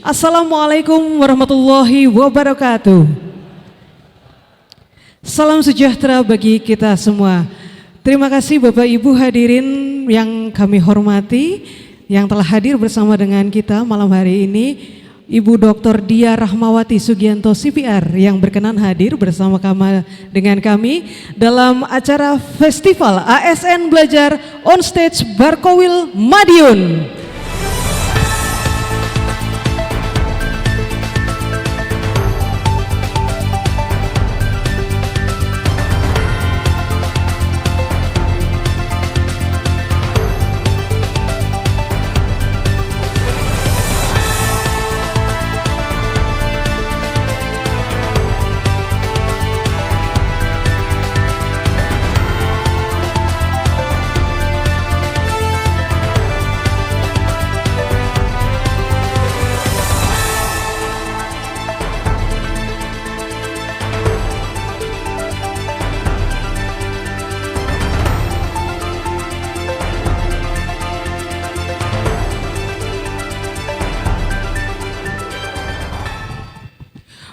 Assalamualaikum warahmatullahi wabarakatuh. Salam sejahtera bagi kita semua. Terima kasih Bapak Ibu hadirin yang kami hormati, yang telah hadir bersama dengan kita malam hari ini. Ibu Dr. Diah Rahmawati Sugianto CPR yang berkenan hadir bersama dengan kami dalam acara Festival ASN Belajar On Stage Barkowil Madiun.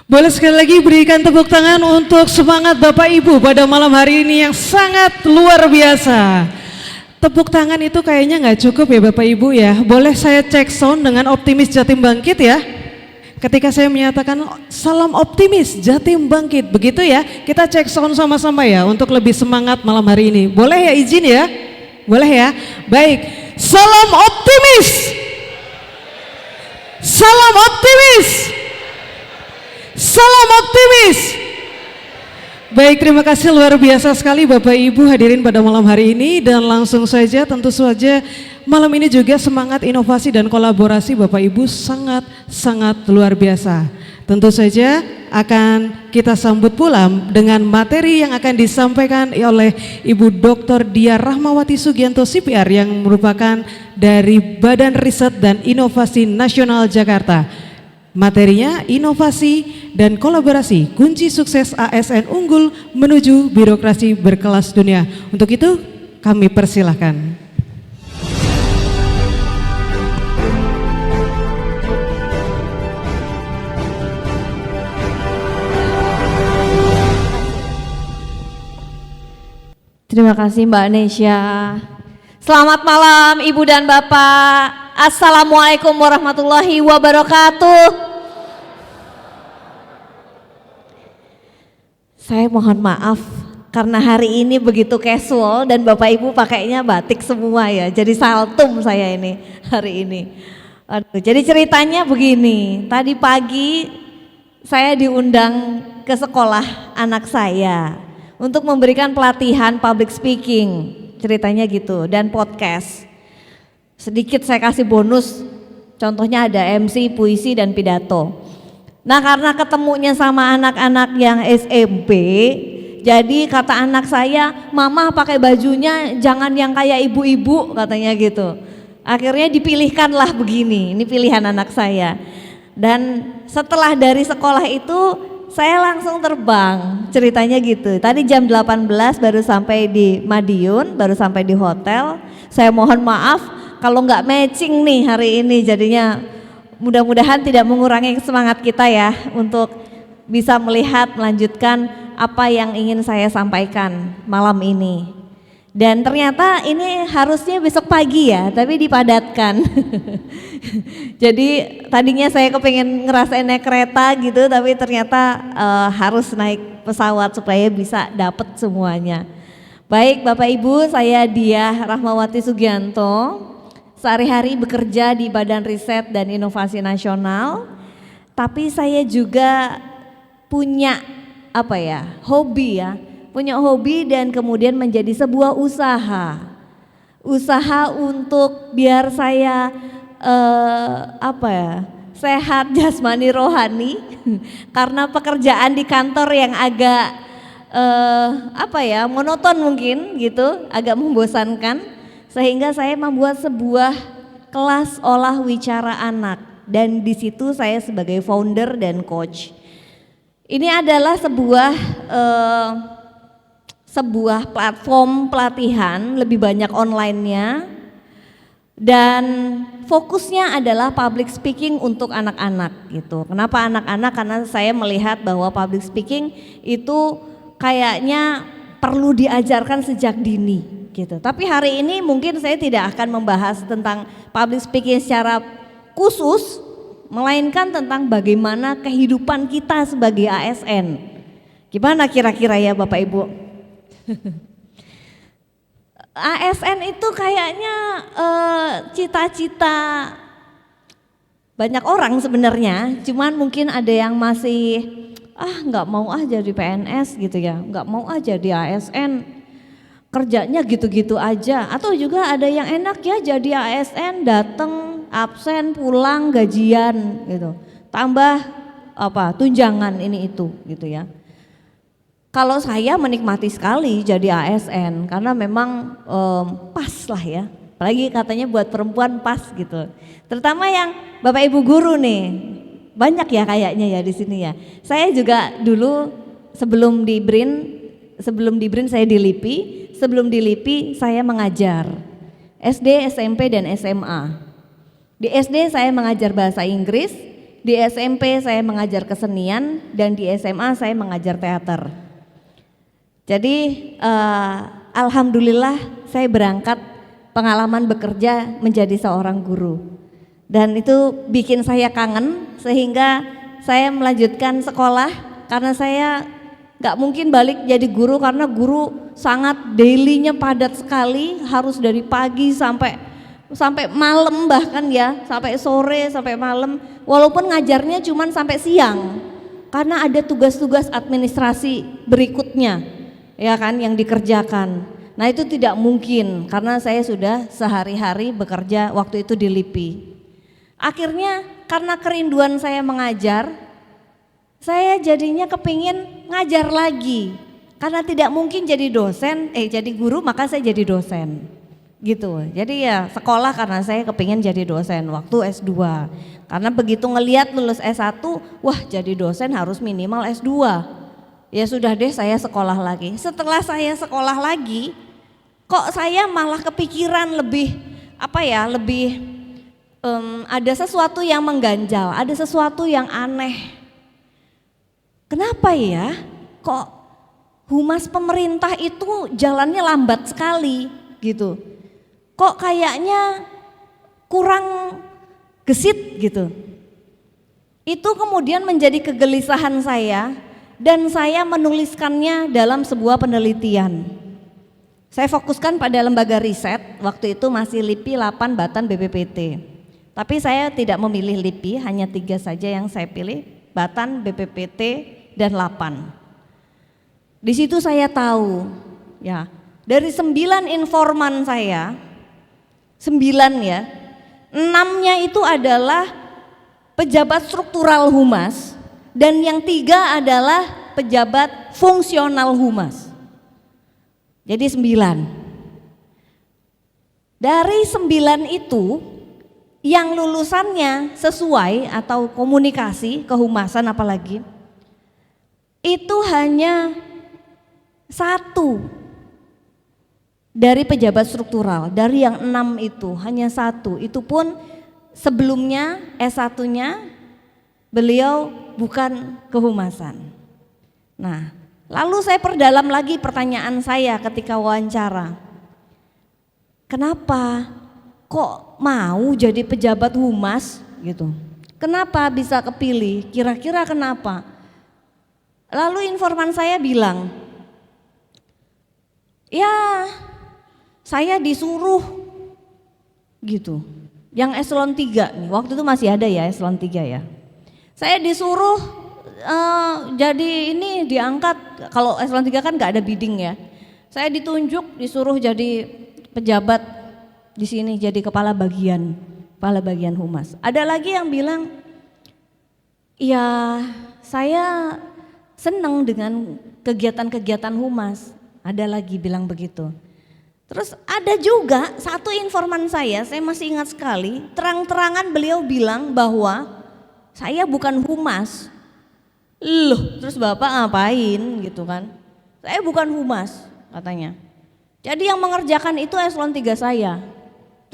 Boleh sekali lagi berikan tepuk tangan untuk semangat Bapak Ibu pada malam hari ini yang sangat luar biasa. Tepuk tangan itu kayaknya nggak cukup ya Bapak Ibu ya. Boleh saya cek sound dengan optimis Jatim Bangkit ya. Ketika saya menyatakan salam optimis Jatim Bangkit, begitu ya. Kita cek sound sama-sama ya untuk lebih semangat malam hari ini. Boleh ya, izin ya? Boleh ya? Baik, salam optimis. Salam optimis. Salam optimis. Baik, terima kasih luar biasa sekali Bapak Ibu hadirin pada malam hari ini. Dan langsung saja tentu saja malam ini juga semangat inovasi dan kolaborasi Bapak Ibu sangat luar biasa. Tentu saja akan kita sambut pula dengan materi yang akan disampaikan oleh Ibu Dr. Diah Rahmawati Sugianto CPR yang merupakan dari Badan Riset dan Inovasi Nasional Jakarta. Materinya inovasi dan kolaborasi, kunci sukses ASN unggul menuju birokrasi berkelas dunia. Untuk itu kami persilahkan. Terima kasih Mbak Nesya. Selamat malam Ibu dan Bapak. Assalamualaikum warahmatullahi wabarakatuh. Saya mohon maaf karena hari ini begitu casual dan Bapak Ibu pakainya batik semua ya. Jadi saltum saya ini hari ini. Aduh, jadi ceritanya begini. Tadi pagi saya diundang ke sekolah anak saya untuk memberikan pelatihan public speaking. Ceritanya gitu, dan podcast. Sedikit saya kasih bonus, contohnya ada MC, puisi, dan pidato. Nah, karena ketemunya sama anak-anak yang SMP, jadi kata anak saya, mama pakai bajunya jangan yang kayak ibu-ibu, katanya gitu. Akhirnya dipilihkanlah begini, ini pilihan anak saya. Dan setelah dari sekolah itu saya langsung terbang, ceritanya gitu. Tadi jam 18 baru sampai di Madiun, baru sampai di hotel. Saya mohon maaf kalau nggak matching nih hari ini, jadinya mudah-mudahan tidak mengurangi semangat kita ya untuk bisa melihat, melanjutkan apa yang ingin saya sampaikan malam ini. Dan ternyata ini harusnya besok pagi ya, tapi dipadatkan. Jadi tadinya saya kepengen ngerasain naik kereta gitu, tapi ternyata harus naik pesawat supaya bisa dapat semuanya. Baik Bapak Ibu, saya Diah Rahmawati Sugianto. Sehari-hari bekerja di Badan Riset dan Inovasi Nasional. Tapi saya juga punya hobi ya. Punya hobi dan kemudian menjadi sebuah usaha untuk biar saya sehat jasmani rohani karena pekerjaan di kantor yang agak monoton mungkin gitu, agak membosankan, sehingga saya membuat sebuah kelas olah wicara anak dan di situ saya sebagai founder dan coach. Ini adalah sebuah platform pelatihan, lebih banyak online-nya, Dan fokusnya adalah public speaking untuk anak-anak gitu. Kenapa anak-anak? Karena saya melihat bahwa public speaking itu kayaknya perlu diajarkan sejak dini gitu. Tapi hari ini mungkin saya tidak akan membahas tentang public speaking secara khusus, melainkan tentang bagaimana kehidupan kita sebagai ASN. Gimana kira-kira ya Bapak Ibu? ASN itu kayaknya cita-cita banyak orang sebenarnya, cuman mungkin ada yang masih nggak mau jadi PNS gitu ya, nggak mau jadi ASN, kerjanya gitu-gitu aja. Atau juga ada yang enak ya jadi ASN, datang absen pulang gajian gitu, tambah tunjangan ini itu gitu ya. Kalau saya menikmati sekali jadi ASN karena memang pas lah ya, apalagi katanya buat perempuan pas gitu. Terutama yang Bapak Ibu guru nih, banyak ya kayaknya ya di sini ya. Saya juga dulu sebelum di BRIN saya di LIPI, sebelum di LIPI saya mengajar SD, SMP dan SMA. Di SD saya mengajar bahasa Inggris, di SMP saya mengajar kesenian, dan di SMA saya mengajar teater. Jadi alhamdulillah saya berangkat pengalaman bekerja menjadi seorang guru. Dan itu bikin saya kangen sehingga saya melanjutkan sekolah karena saya gak mungkin balik jadi guru karena guru sangat daily-nya padat sekali, harus dari pagi sampai malam bahkan ya, sampai sore sampai malam, walaupun ngajarnya cuman sampai siang karena ada tugas-tugas administrasi berikutnya ya kan yang dikerjakan. Nah itu tidak mungkin karena saya sudah sehari-hari bekerja waktu itu di LIPI. Akhirnya karena kerinduan saya mengajar, saya jadinya kepingin ngajar lagi. Karena tidak mungkin jadi jadi guru, maka saya jadi dosen gitu. Jadi ya sekolah karena saya kepingin jadi dosen waktu S2. Karena begitu ngelihat lulus S1, wah jadi dosen harus minimal S2. Ya sudah deh saya sekolah lagi. Setelah saya sekolah lagi, kok saya malah kepikiran lebih ada sesuatu yang mengganjal, ada sesuatu yang aneh. Kenapa ya? Kok humas pemerintah itu jalannya lambat sekali gitu. Kok kayaknya kurang gesit gitu. Itu kemudian menjadi kegelisahan saya. Dan saya menuliskannya dalam sebuah penelitian. Saya fokuskan pada lembaga riset, waktu itu masih LIPI, LAPAN, Batan, BPPT. Tapi saya tidak memilih LIPI, hanya 3 saja yang saya pilih, Batan, BPPT, dan LAPAN. Di situ saya tahu, ya dari 9 informan saya, 9 ya, 6-nya itu adalah pejabat struktural humas, dan yang 3 adalah pejabat fungsional humas. Jadi 9. Dari 9 itu yang lulusannya sesuai atau komunikasi kehumasan apalagi itu hanya 1 dari pejabat struktural. Dari yang 6 itu hanya 1. Itu pun sebelumnya S1-nya beliau bukan kehumasan. Nah, lalu saya perdalam lagi pertanyaan saya ketika wawancara. Kenapa kok mau jadi pejabat humas gitu? Kenapa bisa kepilih? Kira-kira kenapa? Lalu informan saya bilang, ya saya disuruh gitu. Yang eselon 3 nih, waktu itu masih ada ya eselon 3 ya. Saya disuruh jadi ini diangkat, kalau eselon 3 kan gak ada bidding ya. Saya ditunjuk disuruh jadi pejabat di sini, jadi kepala bagian humas. Ada lagi yang bilang, ya saya senang dengan kegiatan-kegiatan humas. Ada lagi bilang begitu. Terus ada juga satu informan saya masih ingat sekali, terang-terangan beliau bilang bahwa saya bukan humas. Loh, terus Bapak ngapain gitu kan? Saya bukan humas katanya. Jadi yang mengerjakan itu eselon 3 saya.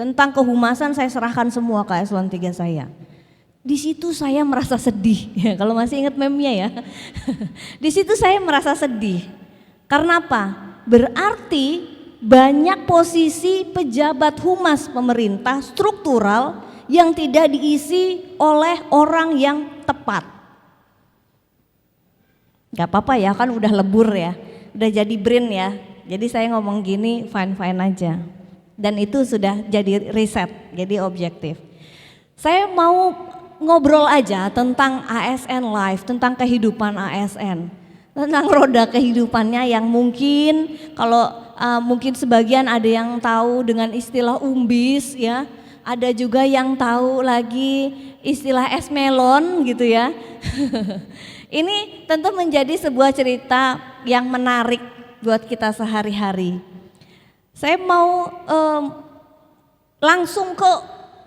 Tentang kehumasan saya serahkan semua ke eselon 3 saya. Di situ saya merasa sedih, ya, kalau masih ingat meme-nya ya. Di situ saya merasa sedih. Karena apa? Berarti banyak posisi pejabat humas pemerintah struktural yang tidak diisi oleh orang yang tepat. Gak apa-apa ya, kan udah lebur ya, udah jadi brain ya. Jadi saya ngomong gini fine-fine aja. Dan itu sudah jadi riset, jadi objektif. Saya mau ngobrol aja tentang ASN Live, tentang kehidupan ASN, tentang roda kehidupannya yang mungkin kalau mungkin sebagian ada yang tahu dengan istilah umbis ya, ada juga yang tahu lagi istilah es melon gitu ya. Ini tentu menjadi sebuah cerita yang menarik buat kita sehari-hari. Saya mau langsung ke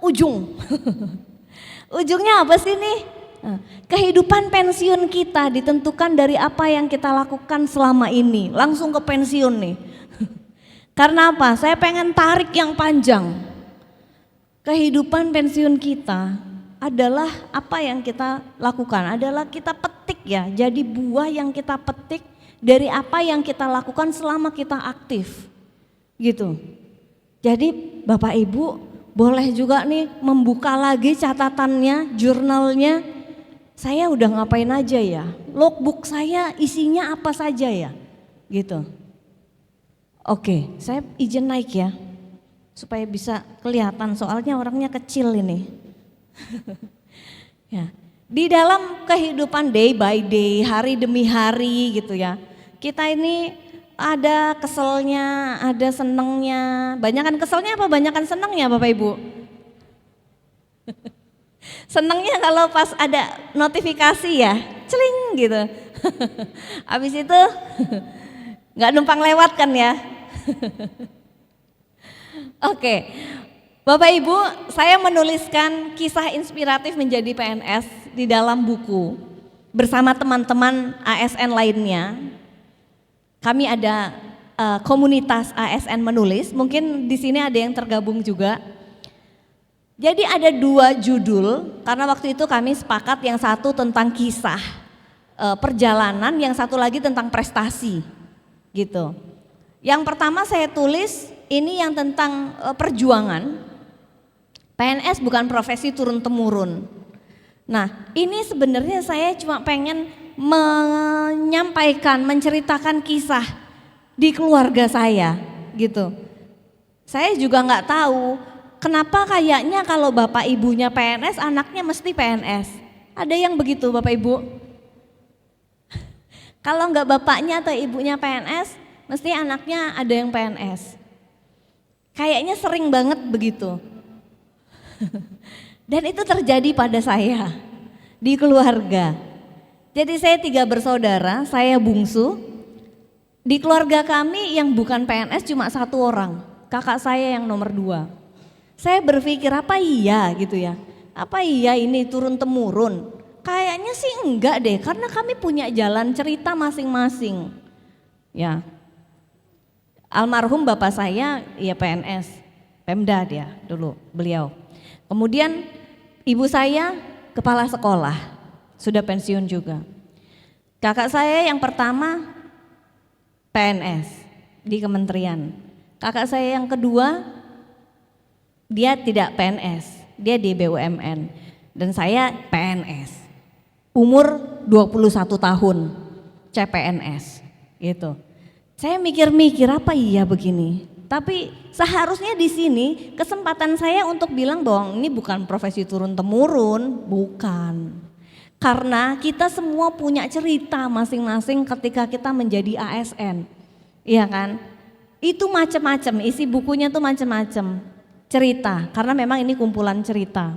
ujung. Ujungnya apa sih nih? Kehidupan pensiun kita ditentukan dari apa yang kita lakukan selama ini. Langsung ke pensiun nih. Karena apa? Saya pengen tarik yang panjang. Kehidupan pensiun kita adalah apa yang kita lakukan, adalah kita petik ya. Jadi buah yang kita petik dari apa yang kita lakukan selama kita aktif. Gitu. Jadi Bapak Ibu boleh juga nih membuka lagi catatannya, jurnalnya. Saya udah ngapain aja ya? Logbook saya isinya apa saja ya? Gitu. Oke, saya izin naik ya. Supaya bisa kelihatan, soalnya orangnya kecil ini. Ya. Di dalam kehidupan day by day, hari demi hari gitu ya. Kita ini ada keselnya, ada senengnya. Banyakan keselnya apa banyakan senengnya Bapak Ibu? Senengnya kalau pas ada notifikasi ya, celing gitu. Habis itu nggak numpang lewat kan ya. Oke, Bapak Ibu, saya menuliskan kisah inspiratif menjadi PNS di dalam buku bersama teman-teman ASN lainnya. Kami ada komunitas ASN menulis, mungkin di sini ada yang tergabung juga. Jadi ada 2 judul, karena waktu itu kami sepakat yang satu tentang kisah perjalanan, yang satu lagi tentang prestasi gitu. Yang pertama saya tulis ini yang tentang perjuangan. PNS bukan profesi turun-temurun. Nah ini sebenarnya saya cuma pengen menyampaikan, menceritakan kisah di keluarga saya gitu. Saya juga nggak tahu kenapa kayaknya kalau bapak ibunya PNS, anaknya mesti PNS. Ada yang begitu Bapak Ibu? Kalau nggak bapaknya atau ibunya PNS, mesti anaknya ada yang PNS. Kayaknya sering banget begitu. Dan itu terjadi pada saya di keluarga. Jadi saya 3 bersaudara, saya bungsu. Di keluarga kami yang bukan PNS cuma 1 orang, kakak saya yang nomor 2. Saya berpikir apa iya gitu ya, apa iya ini turun temurun? Kayaknya sih enggak deh, karena kami punya jalan cerita masing-masing. Ya, almarhum bapak saya ya PNS, Pemda dia dulu beliau. Kemudian ibu saya kepala sekolah. Sudah pensiun juga. Kakak saya yang pertama PNS di kementerian. Kakak saya yang kedua dia tidak PNS, dia di BUMN. Dan saya PNS. Umur 21 tahun CPNS gitu. Saya mikir-mikir apa iya begini. Tapi seharusnya di sini kesempatan saya untuk bilang bahwa ini bukan profesi turun-temurun, bukan. Karena kita semua punya cerita masing-masing ketika kita menjadi ASN, iya kan? Itu macam-macam, isi bukunya tuh macam-macam cerita, karena memang ini kumpulan cerita.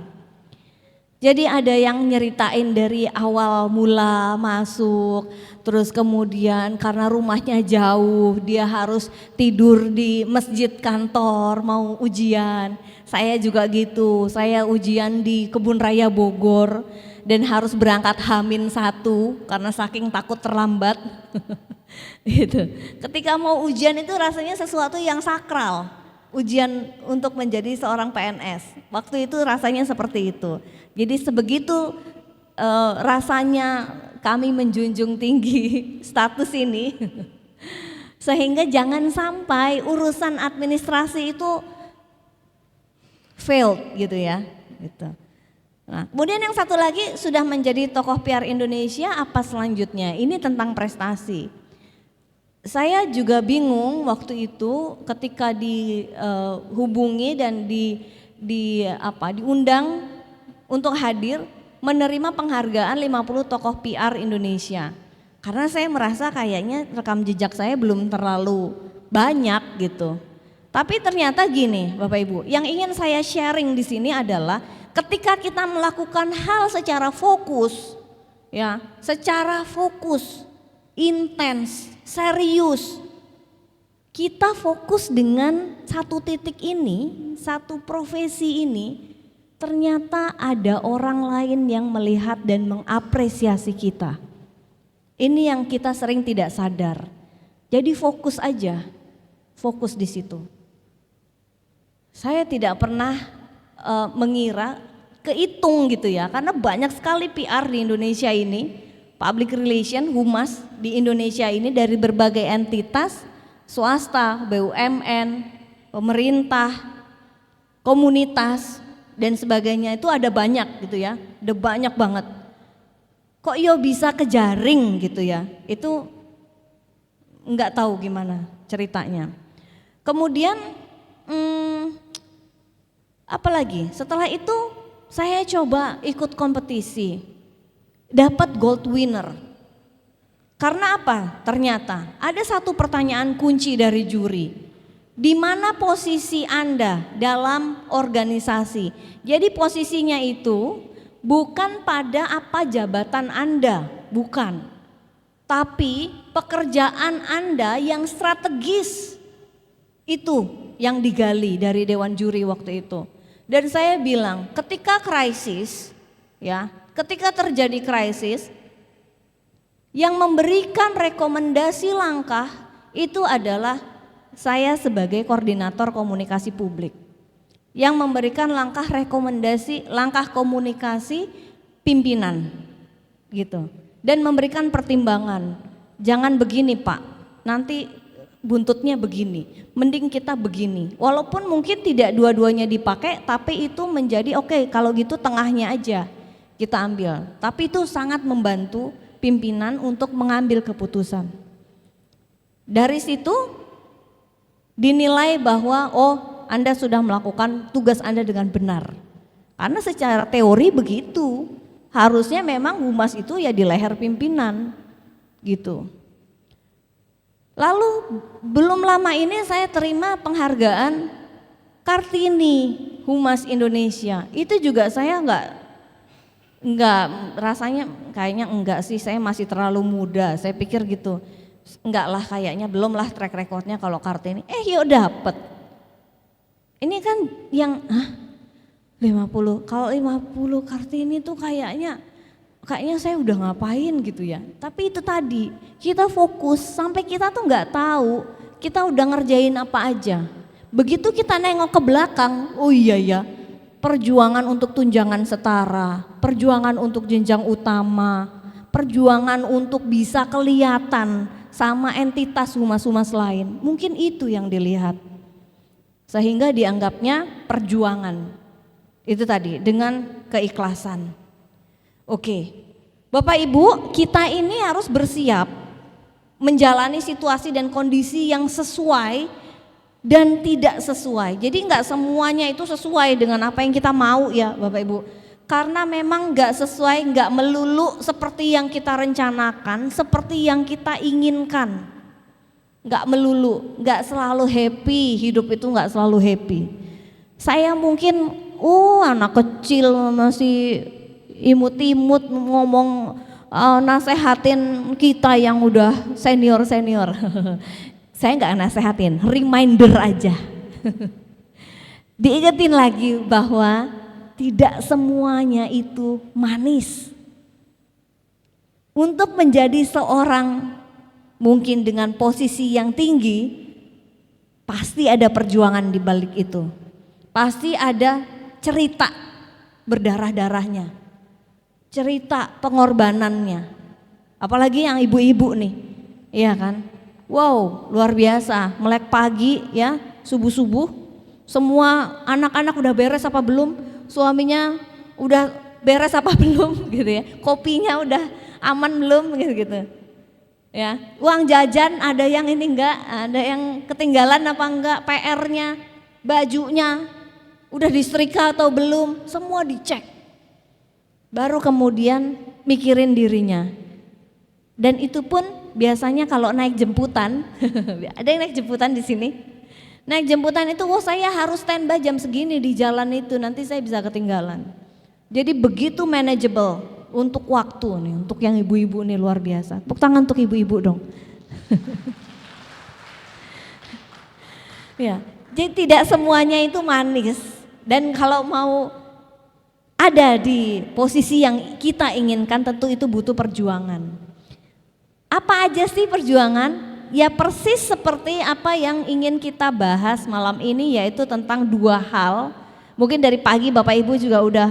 Jadi ada yang nyeritain dari awal mula masuk, terus kemudian karena rumahnya jauh, dia harus tidur di masjid kantor mau ujian. Saya juga gitu, saya ujian di Kebun Raya Bogor dan harus berangkat H-1 karena saking takut terlambat. Gitu. Ketika mau ujian itu rasanya sesuatu yang sakral. ujian untuk menjadi seorang PNS. Waktu itu rasanya seperti itu. Jadi sebegitu rasanya kami menjunjung tinggi status ini, sehingga jangan sampai urusan administrasi itu failed gitu ya. Gitu. Nah, kemudian yang satu lagi sudah menjadi tokoh PR Indonesia, apa selanjutnya? Ini tentang prestasi. Saya juga bingung waktu itu ketika dihubungi dan diundang untuk hadir menerima penghargaan 50 tokoh PR Indonesia. Karena saya merasa kayaknya rekam jejak saya belum terlalu banyak gitu. Tapi ternyata gini, Bapak Ibu, yang ingin saya sharing di sini adalah ketika kita melakukan hal secara fokus, ya, secara fokus, intens, serius, kita fokus dengan satu titik ini, satu profesi ini, ternyata ada orang lain yang melihat dan mengapresiasi kita. Ini yang kita sering tidak sadar. Jadi fokus aja, fokus di situ. Saya tidak pernah mengira, kehitung gitu ya, karena banyak sekali PR di Indonesia ini, public relation, humas di Indonesia ini dari berbagai entitas, swasta, BUMN, pemerintah, komunitas dan sebagainya, itu ada banyak gitu ya, ada banyak banget. Kok yo bisa kejaring gitu ya, itu nggak tahu gimana ceritanya. Kemudian apalagi setelah itu saya coba ikut kompetisi, dapat gold winner. Karena apa? Ternyata ada satu pertanyaan kunci dari juri. Di mana posisi Anda dalam organisasi? Jadi posisinya itu bukan pada apa jabatan Anda, bukan. Tapi pekerjaan Anda yang strategis, itu yang digali dari Dewan Juri waktu itu. Dan saya bilang, ketika krisis, ya, ketika terjadi krisis, yang memberikan rekomendasi langkah itu adalah saya sebagai koordinator komunikasi publik. Yang memberikan langkah rekomendasi, langkah komunikasi pimpinan, gitu. Dan memberikan pertimbangan, jangan begini Pak, nanti buntutnya begini, mending kita begini. Walaupun mungkin tidak dua-duanya dipakai, tapi itu menjadi oke, kalau gitu tengahnya aja kita ambil. Tapi itu sangat membantu pimpinan untuk mengambil keputusan. Dari situ dinilai bahwa Anda sudah melakukan tugas Anda dengan benar. Karena secara teori begitu, harusnya memang humas itu ya di leher pimpinan gitu. Lalu belum lama ini saya terima penghargaan Kartini Humas Indonesia. Itu juga saya enggak rasanya kayaknya enggak sih, saya masih terlalu muda. Saya pikir gitu. Enggak lah kayaknya, belum lah track recordnya kalau Kartini. Yuk dapet. Ini kan yang 50. Kalau 50 Kartini tuh kayaknya saya udah ngapain gitu ya. Tapi itu tadi, kita fokus sampai kita tuh nggak tahu kita udah ngerjain apa aja. Begitu kita nengok ke belakang, oh iya ya, perjuangan untuk tunjangan setara, perjuangan untuk jenjang utama, perjuangan untuk bisa kelihatan sama entitas humas-humas lain. Mungkin itu yang dilihat. Sehingga dianggapnya perjuangan. Itu tadi, dengan keikhlasan. Oke, Bapak Ibu, kita ini harus bersiap menjalani situasi dan kondisi yang sesuai dan tidak sesuai. Jadi enggak semuanya itu sesuai dengan apa yang kita mau ya Bapak Ibu. Karena memang enggak sesuai, enggak melulu seperti yang kita rencanakan, seperti yang kita inginkan. Enggak melulu, enggak selalu happy, hidup itu enggak selalu happy. Saya mungkin anak kecil masih imut-imut ngomong nasehatin kita yang udah senior-senior. Saya nggak nasehatin, reminder aja. Diingetin lagi bahwa tidak semuanya itu manis. Untuk menjadi seorang mungkin dengan posisi yang tinggi, pasti ada perjuangan di balik itu. Pasti ada cerita berdarah-darahnya, cerita pengorbanannya. Apalagi yang ibu-ibu nih, iya kan? Wow, luar biasa, melek pagi ya, subuh-subuh, semua anak-anak udah beres apa belum, suaminya udah beres apa belum gitu ya, kopinya udah aman belum gitu. Ya, uang jajan ada yang ini enggak, ada yang ketinggalan apa enggak, PR-nya, bajunya udah disetrika atau belum, semua dicek. Baru kemudian mikirin dirinya. Dan itu pun biasanya kalau naik jemputan, ada yang naik jemputan di sini. Naik jemputan itu, saya harus standby jam segini di jalan itu, nanti saya bisa ketinggalan. Jadi begitu manageable untuk waktu nih, untuk yang ibu-ibu nih luar biasa. Tepuk tangan untuk ibu-ibu dong. Ya, jadi tidak semuanya itu manis. Dan kalau mau ada di posisi yang kita inginkan, tentu itu butuh perjuangan. Apa aja sih perjuangan? Ya persis seperti apa yang ingin kita bahas malam ini, yaitu tentang dua hal. Mungkin dari pagi Bapak Ibu juga udah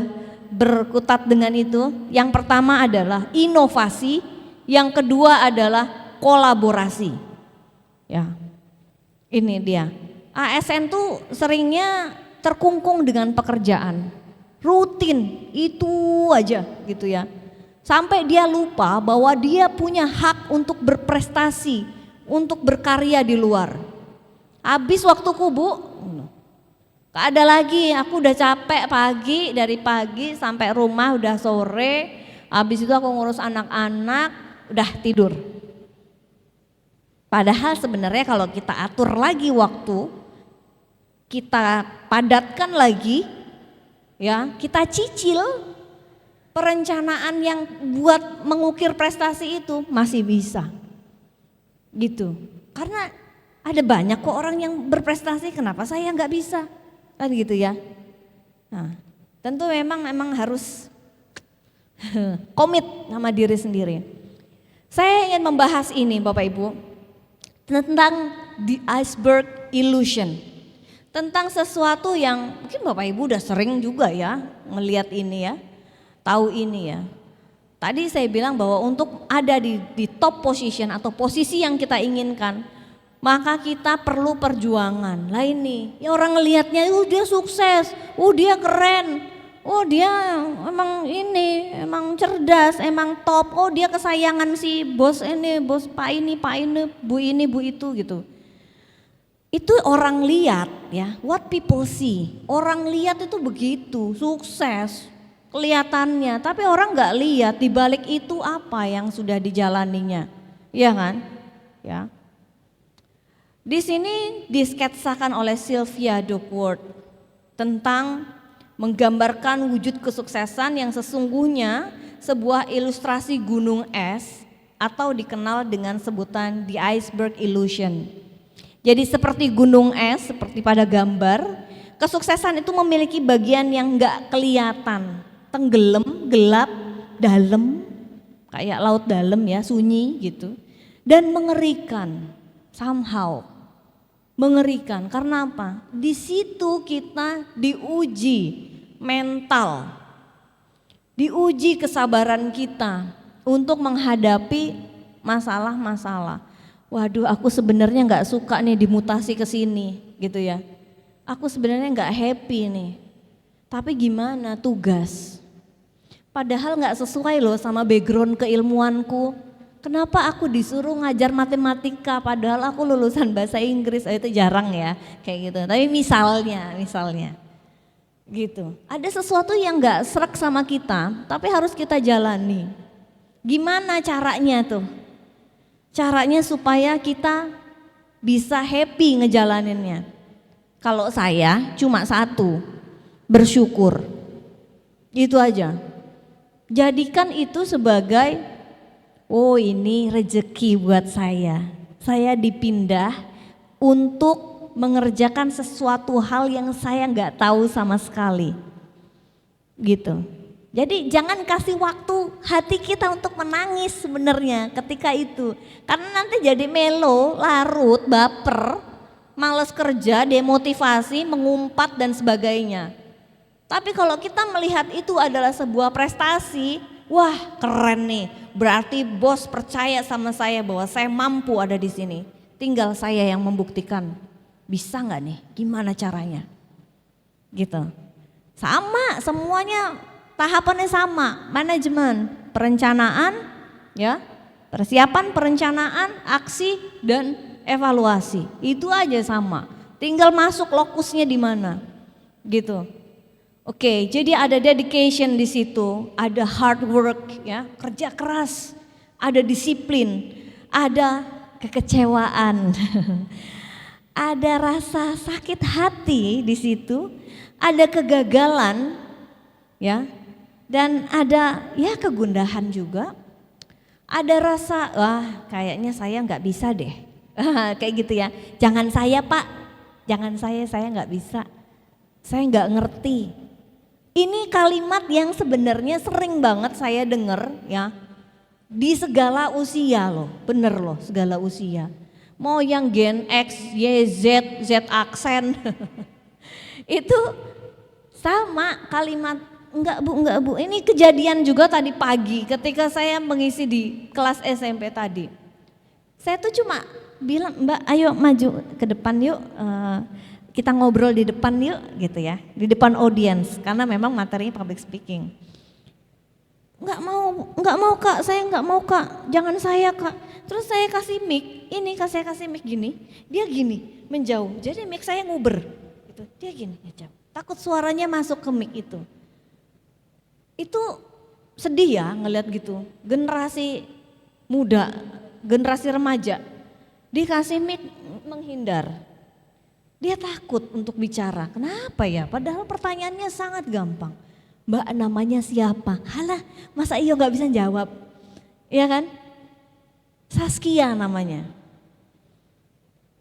berkutat dengan itu. Yang pertama adalah inovasi, yang kedua adalah kolaborasi. Ya, ini dia. ASN tuh seringnya terkungkung dengan pekerjaan, rutin itu aja gitu ya. Sampai dia lupa bahwa dia punya hak untuk berprestasi, untuk berkarya di luar. Habis waktuku Bu, gak ada lagi, aku udah capek pagi, dari pagi sampai rumah udah sore. Habis itu aku ngurus anak-anak, udah tidur. Padahal sebenarnya kalau kita atur lagi waktu, kita padatkan lagi, ya kita cicil, perencanaan yang buat mengukir prestasi itu masih bisa gitu. Karena ada banyak kok orang yang berprestasi, kenapa saya nggak bisa, kan gitu ya. Nah, tentu memang harus komit sama diri sendiri. Saya ingin membahas ini Bapak Ibu tentang the iceberg illusion, tentang sesuatu yang mungkin Bapak Ibu udah sering juga ya melihat ini ya, tahu ini ya. Tadi saya bilang bahwa untuk ada di top position atau posisi yang kita inginkan, maka kita perlu perjuangan. Lah ini, ya orang ngelihatnya, dia sukses, dia keren, dia emang ini, emang cerdas, emang top, dia kesayangan si bos ini, bos pak ini, bu itu gitu. Itu orang lihat ya, what people see. Orang lihat itu begitu, sukses kelihatannya, tapi orang nggak lihat di balik itu apa yang sudah dijalaninya, ya kan? Ya. Di sini disketsakan oleh Sylvia Duckworth tentang menggambarkan wujud kesuksesan yang sesungguhnya sebuah ilustrasi gunung es atau dikenal dengan sebutan the iceberg illusion. Jadi seperti gunung es, seperti pada gambar, kesuksesan itu memiliki bagian yang nggak kelihatan, tenggelam, gelap, dalam, kayak laut dalam ya, sunyi gitu, dan mengerikan, somehow mengerikan. Karena apa? Di situ kita diuji mental, diuji kesabaran kita untuk menghadapi masalah-masalah. Waduh, aku sebenarnya nggak suka nih dimutasi ke sini, gitu ya. Aku sebenarnya nggak happy nih. Tapi gimana tugas? Padahal nggak sesuai loh sama background keilmuanku. Kenapa aku disuruh ngajar matematika padahal aku lulusan bahasa Inggris? Itu jarang ya kayak gitu. Tapi misalnya gitu. Ada sesuatu yang nggak serak sama kita, tapi harus kita jalani. Gimana caranya tuh? Caranya supaya kita bisa happy ngejalaninnya. Kalau saya cuma satu, bersyukur. Itu aja. Jadikan itu sebagai, ini rezeki buat saya. Saya dipindah untuk mengerjakan sesuatu hal yang saya nggak tahu sama sekali. Gitu. Jadi jangan kasih waktu hati kita untuk menangis sebenarnya ketika itu. Karena nanti jadi melo, larut, baper. malas kerja, demotivasi, mengumpat dan sebagainya. Tapi kalau kita melihat itu adalah sebuah prestasi, wah keren nih. Berarti bos percaya sama saya bahwa saya mampu ada di sini. Tinggal saya yang membuktikan. Bisa nggak nih? Gimana caranya? Gitu. Sama, semuanya tahapannya sama. Manajemen, perencanaan, ya, persiapan, perencanaan, aksi dan evaluasi. Itu aja sama. Tinggal masuk lokusnya di mana. Gitu. Oke, jadi ada dedication di situ, ada hard work, ya, kerja keras, ada disiplin, ada kekecewaan, ada rasa sakit hati di situ, ada kegagalan, ya, dan ada ya kegundahan juga, ada rasa wah kayaknya saya nggak bisa deh, kayak gitu ya, jangan saya Pak, jangan saya nggak bisa, saya nggak ngerti. Ini kalimat yang sebenarnya sering banget saya dengar ya di segala usia loh, bener loh segala usia. Mau yang Gen X, Y, Z aksen itu sama kalimat enggak bu. Ini kejadian juga tadi pagi ketika saya mengisi di kelas SMP tadi. Saya tuh cuma bilang Mbak ayo maju ke depan yuk. Kita ngobrol di depan yuk gitu ya, di depan audiens karena memang materinya public speaking. Enggak mau Kak, saya enggak mau Kak, jangan saya Kak. Terus saya kasih mic, saya kasih mic gini, dia gini menjauh, jadi mic saya nguber, gitu. Dia gini, ngejauh. Takut suaranya masuk ke mic itu. Itu sedih ya ngelihat gitu, generasi muda, generasi remaja dikasih mic menghindar. Dia takut untuk bicara. Kenapa ya? Padahal pertanyaannya sangat gampang. Mbak namanya siapa? Halah, masa iya nggak bisa jawab? Iya kan? Saskia namanya.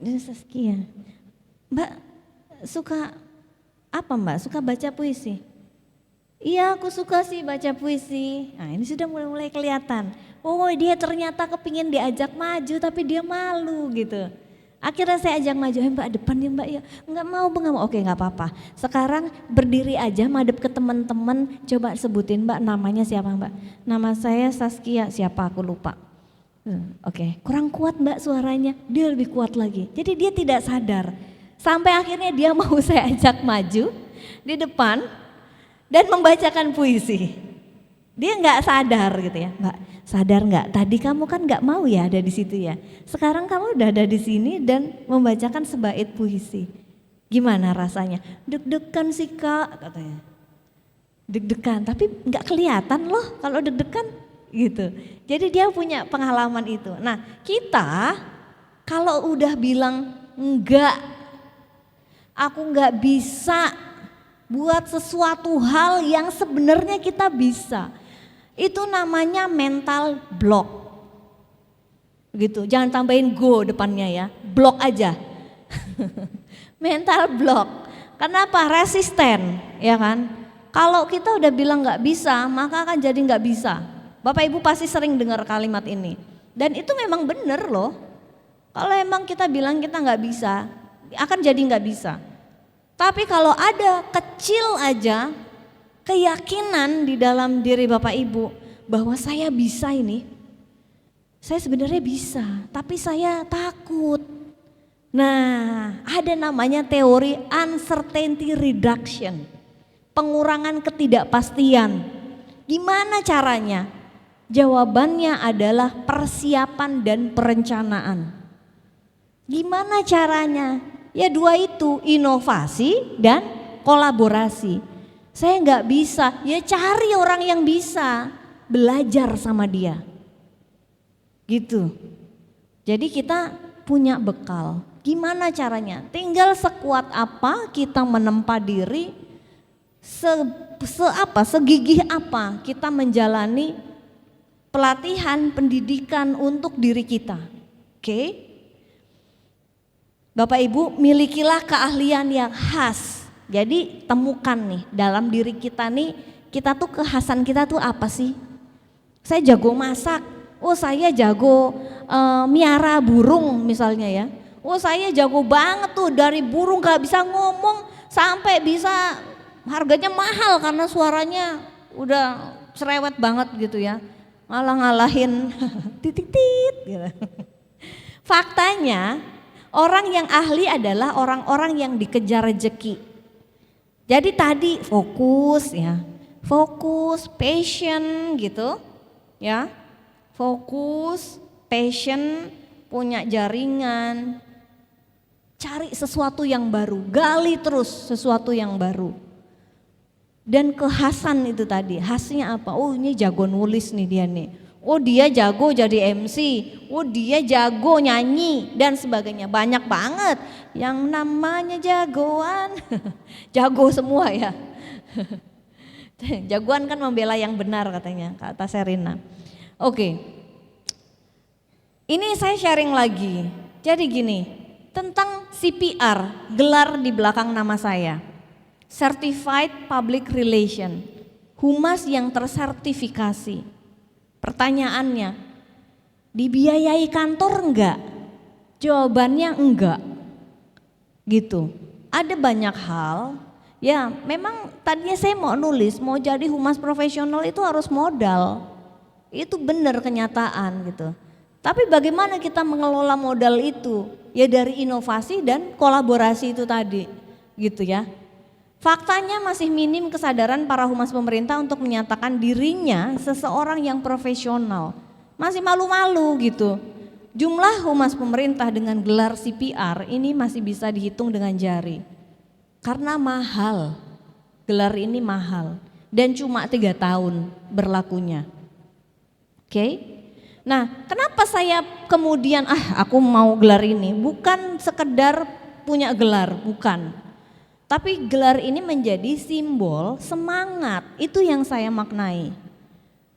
Ini Saskia. Mbak suka apa Mbak? Suka baca puisi? Iya aku suka sih baca puisi. Nah ini sudah mulai kelihatan. Oh dia ternyata kepingin diajak maju tapi dia malu gitu. Akhirnya saya ajak maju, Mbak depan ya Mbak ya. Enggak mau, oke enggak apa-apa. Sekarang berdiri aja madep ke teman-teman, coba sebutin Mbak namanya siapa Mbak. Nama saya Saskia, siapa aku lupa. Oke, kurang kuat Mbak suaranya, dia lebih kuat lagi. Jadi dia tidak sadar. Sampai akhirnya dia mau saya ajak maju di depan dan membacakan puisi. Dia nggak sadar gitu ya, Mbak. Sadar nggak? Tadi kamu kan nggak mau ya ada di situ ya. Sekarang kamu udah ada di sini dan membacakan sebait puisi. Gimana rasanya? Deg-degan sih Kak, katanya. Deg-degan, tapi nggak kelihatan loh kalau deg-degan gitu. Jadi dia punya pengalaman itu. Nah kita kalau udah bilang enggak, aku nggak bisa buat sesuatu hal yang sebenarnya kita bisa. Itu namanya mental block. Gitu, jangan tambahin go depannya ya, block aja. Mental block. Kenapa? Resisten, ya kan? Kalau kita udah bilang nggak bisa, maka akan jadi nggak bisa. Bapak Ibu pasti sering dengar kalimat ini. Dan itu memang benar loh. Kalau emang kita bilang kita nggak bisa, akan jadi nggak bisa. Tapi kalau ada kecil aja keyakinan di dalam diri Bapak Ibu bahwa saya bisa ini, saya sebenarnya bisa, tapi saya takut. Nah, ada namanya teori uncertainty reduction, pengurangan ketidakpastian. Gimana caranya? Jawabannya adalah persiapan dan perencanaan. Gimana caranya? Ya dua itu, inovasi dan kolaborasi. Saya nggak bisa, ya cari orang yang bisa, belajar sama dia. Gitu. Jadi kita punya bekal. Gimana caranya? Tinggal sekuat apa kita menempa diri, segigih apa kita menjalani pelatihan pendidikan untuk diri kita. Oke? Bapak Ibu, milikilah keahlian yang khas. Jadi temukan nih dalam diri kita nih, kita tuh kekhasan kita tuh apa sih? Saya jago masak, oh saya jago miara burung misalnya ya. Oh saya jago banget tuh, dari burung gak bisa ngomong sampai bisa harganya mahal karena suaranya udah cerewet banget gitu ya. Malah ngalahin titit gitu. Faktanya orang yang ahli adalah orang-orang yang dikejar rezeki. Jadi tadi fokus ya, fokus, passion gitu ya, fokus, passion, punya jaringan, cari sesuatu yang baru, gali terus sesuatu yang baru. Dan kekhasan itu tadi, khasnya apa? Oh ini jago nulis nih dia nih, oh dia jago jadi MC, oh dia jago nyanyi dan sebagainya. Banyak banget yang namanya jagoan, jago semua ya. Jagoan kan membela yang benar katanya, kata Serina. Oke, ini saya sharing lagi. Jadi gini, tentang CPR, gelar di belakang nama saya. Certified Public Relation, humas yang tersertifikasi. Pertanyaannya, dibiayai kantor enggak? Jawabannya enggak. Gitu. Ada banyak hal, ya memang tadinya saya mau nulis, mau jadi humas profesional itu harus modal. Itu benar kenyataan gitu. Tapi bagaimana kita mengelola modal itu? Ya dari inovasi dan kolaborasi itu tadi, gitu ya. Faktanya masih minim kesadaran para humas pemerintah untuk menyatakan dirinya seseorang yang profesional. Masih malu-malu gitu. Jumlah humas pemerintah dengan gelar CPR ini masih bisa dihitung dengan jari. Karena mahal, gelar ini mahal dan cuma 3 tahun berlakunya. Oke? Nah, kenapa saya kemudian aku mau gelar ini? Bukan sekedar punya gelar, bukan. Tapi gelar ini menjadi simbol semangat, itu yang saya maknai.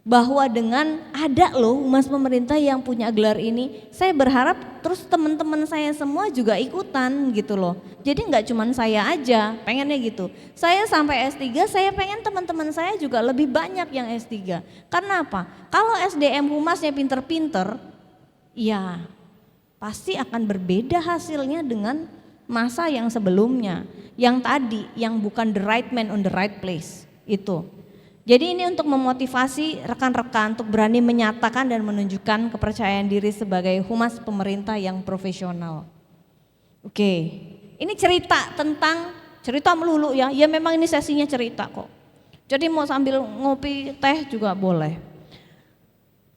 Bahwa dengan ada loh humas pemerintah yang punya gelar ini, saya berharap terus teman-teman saya semua juga ikutan gitu loh. Jadi enggak cuma saya aja, pengennya gitu. Saya sampai S3, saya pengen teman-teman saya juga lebih banyak yang S3. Karena apa? Kalau SDM humasnya pinter-pinter, ya pasti akan berbeda hasilnya dengan masa yang sebelumnya, yang tadi, yang bukan the right man on the right place itu. Jadi ini untuk memotivasi rekan-rekan untuk berani menyatakan dan menunjukkan kepercayaan diri sebagai humas pemerintah yang profesional. Oke, ini cerita melulu ya, ya memang ini sesinya cerita kok. Jadi mau sambil ngopi teh juga boleh.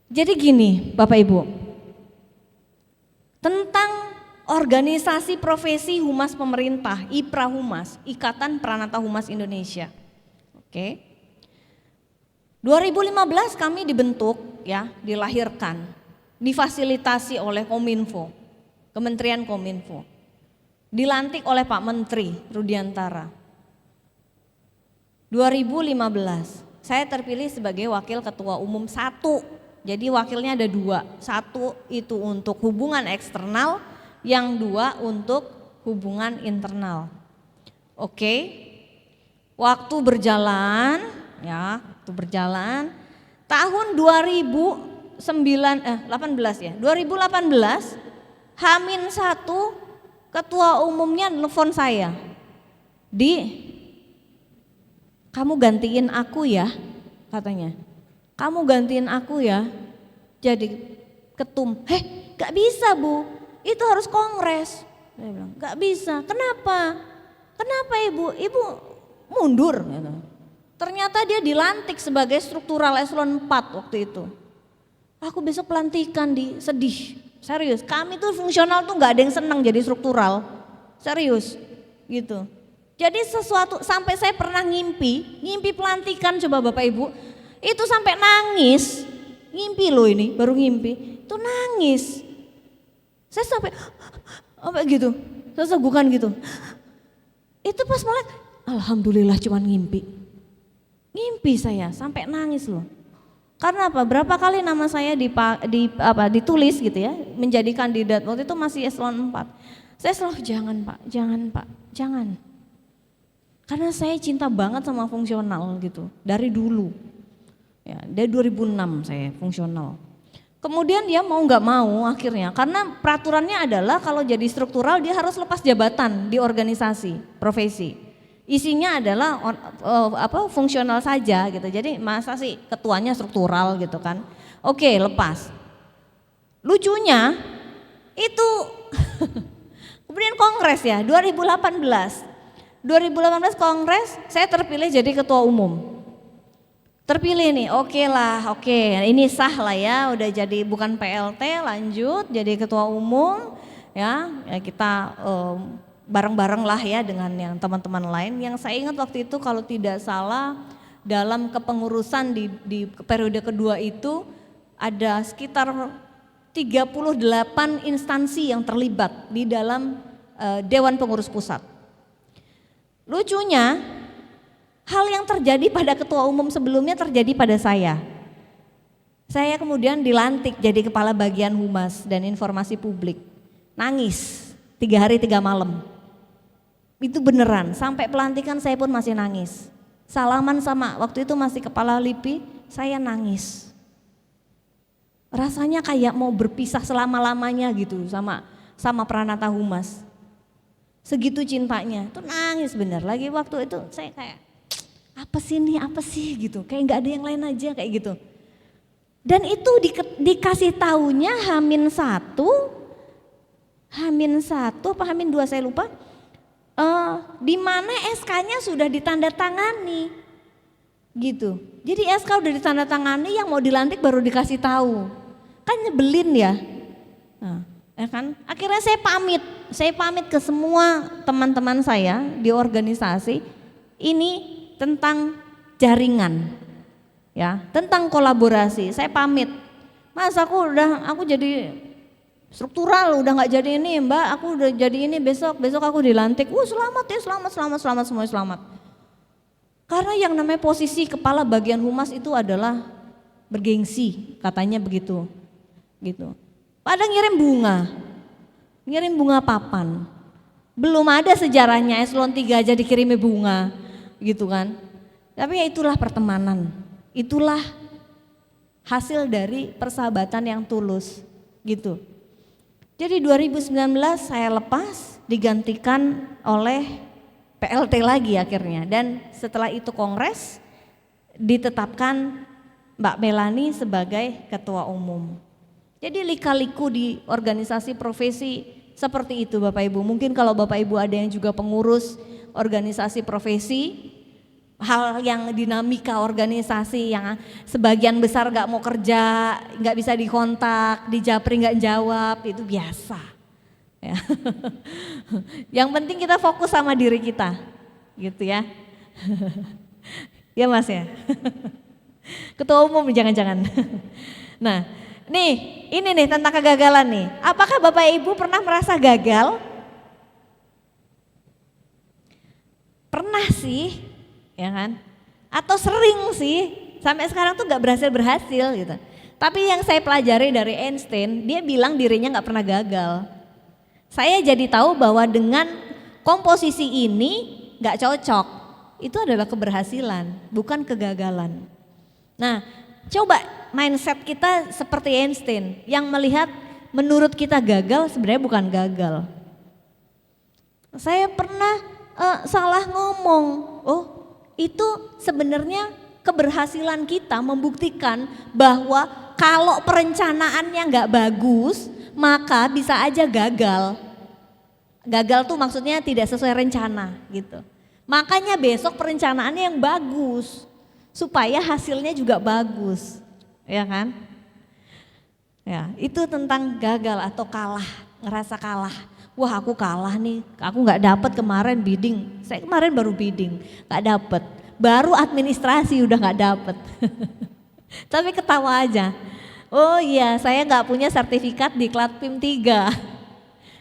Jadi gini Bapak Ibu, tentang organisasi profesi humas pemerintah, IPRA Humas, Ikatan Pranata Humas Indonesia. Oke. 2015 kami dibentuk ya, dilahirkan, difasilitasi oleh Kominfo, Kementerian Kominfo. Dilantik oleh Pak Menteri Rudiantara. 2015 saya terpilih sebagai wakil ketua umum 1. Jadi wakilnya ada 2. 1 itu untuk hubungan eksternal, yang 2 untuk hubungan internal. Oke. Waktu berjalan ya, tahun 2018 ya. 2018 H-1 ketua umumnya nelfon saya. Kamu gantiin aku ya, katanya. Kamu gantiin aku ya jadi ketum. Gak bisa Bu, itu harus kongres. Saya bilang, gak bisa. Kenapa? Kenapa Ibu? Ibu mundur. Gitu. Ternyata dia dilantik sebagai struktural eselon 4 waktu itu. Aku besok pelantikan sedih. Serius, kami tuh fungsional tuh gak ada yang senang jadi struktural. Serius, gitu. Jadi sesuatu, sampai saya pernah ngimpi pelantikan coba Bapak Ibu. Itu sampai nangis, ngimpi loh ini, baru ngimpi. Itu nangis. Saya sampai apa gitu, sesegukan gitu. Itu pas mulai, alhamdulillah cuman ngimpi. Ngimpi saya sampai nangis loh. Karena apa? Berapa kali nama saya ditulis gitu ya, menjadi kandidat. Waktu itu masih eselon 4. Saya selalu jangan Pak, jangan. Karena saya cinta banget sama fungsional gitu, dari dulu. Ya, dari 2006 saya fungsional. Kemudian dia mau nggak mau akhirnya, karena peraturannya adalah kalau jadi struktural dia harus lepas jabatan di organisasi, profesi. Isinya adalah fungsional saja gitu. Jadi masa sih ketuanya struktural gitu kan? Oke, lepas. Lucunya itu kemudian kongres ya 2018 kongres saya terpilih jadi ketua umum. Terpilih nih, oke, ini sah lah ya, udah jadi bukan PLT, lanjut jadi ketua umum ya kita bareng-bareng lah ya dengan yang teman-teman lain. Yang saya ingat waktu itu kalau tidak salah dalam kepengurusan di periode kedua itu ada sekitar 38 instansi yang terlibat di dalam Dewan Pengurus Pusat. Lucunya hal yang terjadi pada ketua umum sebelumnya terjadi pada saya. Saya kemudian dilantik jadi kepala bagian humas dan informasi publik. Nangis 3 hari 3 malam. Itu beneran, sampai pelantikan saya pun masih nangis. Salaman sama waktu itu masih kepala LIPI, saya nangis. Rasanya kayak mau berpisah selama-lamanya gitu sama Pranata Humas. Segitu cintanya, tuh nangis bener. Lagi waktu itu saya kayak apa sih gitu, kayak nggak ada yang lain aja kayak gitu. Dan itu dikasih taunya H-1 apa H-2 saya lupa, di mana SK-nya sudah ditandatangani gitu. Jadi SK udah ditandatangani, yang mau dilantik baru dikasih tahu, kan nyebelin ya. Nah, ya kan? Akhirnya saya pamit ke semua teman-teman saya di organisasi ini tentang jaringan, ya, tentang kolaborasi. Saya pamit, Mas aku jadi struktural, udah nggak jadi ini Mbak, aku udah jadi ini besok aku dilantik. Selamat ya, selamat semua selamat. Karena yang namanya posisi kepala bagian humas itu adalah bergengsi, katanya begitu, gitu. Pada ngirim bunga papan, belum ada sejarahnya eselon 3 aja dikirimi bunga. Gitu kan. Tapi ya itulah pertemanan, itulah hasil dari persahabatan yang tulus gitu. Jadi 2019 saya lepas, digantikan oleh PLT lagi akhirnya, dan setelah itu kongres ditetapkan Mbak Melani sebagai ketua umum. Jadi lika-liku di organisasi profesi seperti itu Bapak Ibu. Mungkin kalau Bapak Ibu ada yang juga pengurus organisasi profesi, hal yang dinamika organisasi yang sebagian besar gak mau kerja, gak bisa dikontak, di japri gak jawab, itu biasa ya. Yang penting kita fokus sama diri kita gitu ya. Ya Mas ya. Ketua umum jangan-jangan. Nah ini nih tentang kegagalan nih. Apakah Bapak Ibu pernah merasa gagal? Pernah sih, ya kan? Atau sering sih, sampai sekarang tuh gak berhasil gitu. Tapi yang saya pelajari dari Einstein, dia bilang dirinya gak pernah gagal. Saya jadi tahu bahwa dengan komposisi ini gak cocok, itu adalah keberhasilan, bukan kegagalan. Nah, coba mindset kita seperti Einstein, yang melihat menurut kita gagal sebenarnya bukan gagal. Saya pernah salah ngomong, itu sebenarnya keberhasilan kita membuktikan bahwa kalau perencanaannya nggak bagus maka bisa aja gagal. Gagal tuh maksudnya tidak sesuai rencana gitu. Makanya besok perencanaannya yang bagus supaya hasilnya juga bagus, ya kan? Ya, itu tentang gagal atau kalah, ngerasa kalah. Wah aku kalah nih, aku gak dapet kemarin bidding, saya kemarin baru bidding, gak dapet, baru administrasi udah gak dapet. Tapi ketawa aja, oh iya saya gak punya sertifikat di Klatpim 3.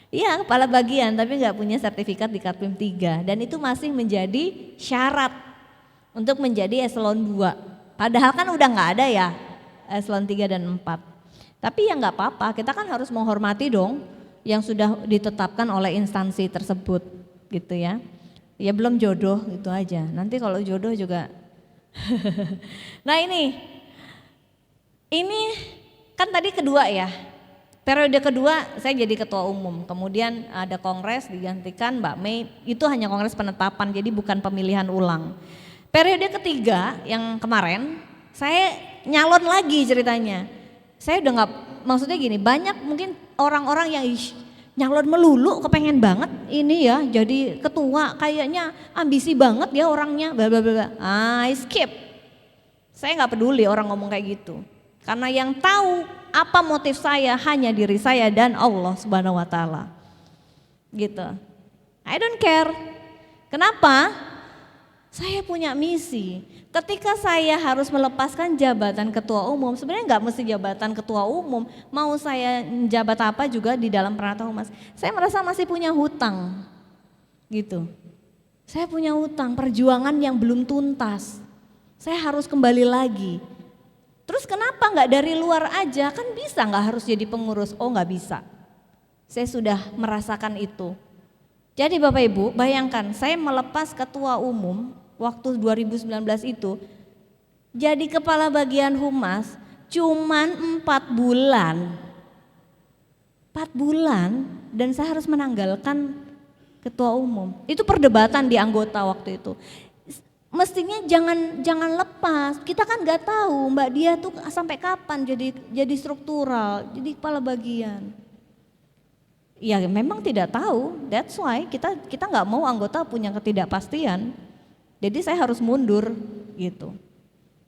Iya kepala bagian tapi gak punya sertifikat di Klatpim 3 dan itu masih menjadi syarat untuk menjadi eselon 2. Padahal kan udah gak ada ya eselon 3 dan 4. Tapi ya gak apa-apa, kita kan harus menghormati dong yang sudah ditetapkan oleh instansi tersebut gitu ya. Ya belum jodoh itu aja. Nanti kalau jodoh juga. Nah ini kan tadi kedua ya, periode kedua saya jadi ketua umum, kemudian ada kongres digantikan Mbak Mei, itu hanya kongres penetapan jadi bukan pemilihan ulang. Periode ketiga yang kemarin saya nyalon lagi ceritanya. Saya udah nggak, maksudnya gini, banyak mungkin orang-orang yang nyalon melulu kepengen banget ini ya jadi ketua, kayaknya ambisi banget ya orangnya, bla bla bla. I skip. Saya nggak peduli orang ngomong kayak gitu. Karena yang tahu apa motif saya hanya diri saya dan Allah Subhanahu wa taala. Gitu. I don't care. Kenapa? Saya punya misi. Ketika saya harus melepaskan jabatan ketua umum, sebenarnya nggak mesti jabatan ketua umum, mau saya jabat apa juga di dalam Pranata Humas. Saya merasa masih punya hutang. Gitu. Saya punya hutang perjuangan yang belum tuntas. Saya harus kembali lagi. Terus kenapa nggak dari luar aja? Kan bisa, nggak harus jadi pengurus. Oh nggak bisa. Saya sudah merasakan itu. Jadi Bapak Ibu bayangkan saya melepas ketua umum waktu 2019 itu. Jadi kepala bagian humas cuman 4 bulan. 4 bulan dan saya harus menanggalkan ketua umum. Itu perdebatan di anggota waktu itu. Mestinya jangan lepas. Kita kan nggak tahu Mbak Dia tuh sampai kapan jadi struktural, jadi kepala bagian. Ya memang tidak tahu. That's why kita nggak mau anggota punya ketidakpastian. Jadi saya harus mundur gitu.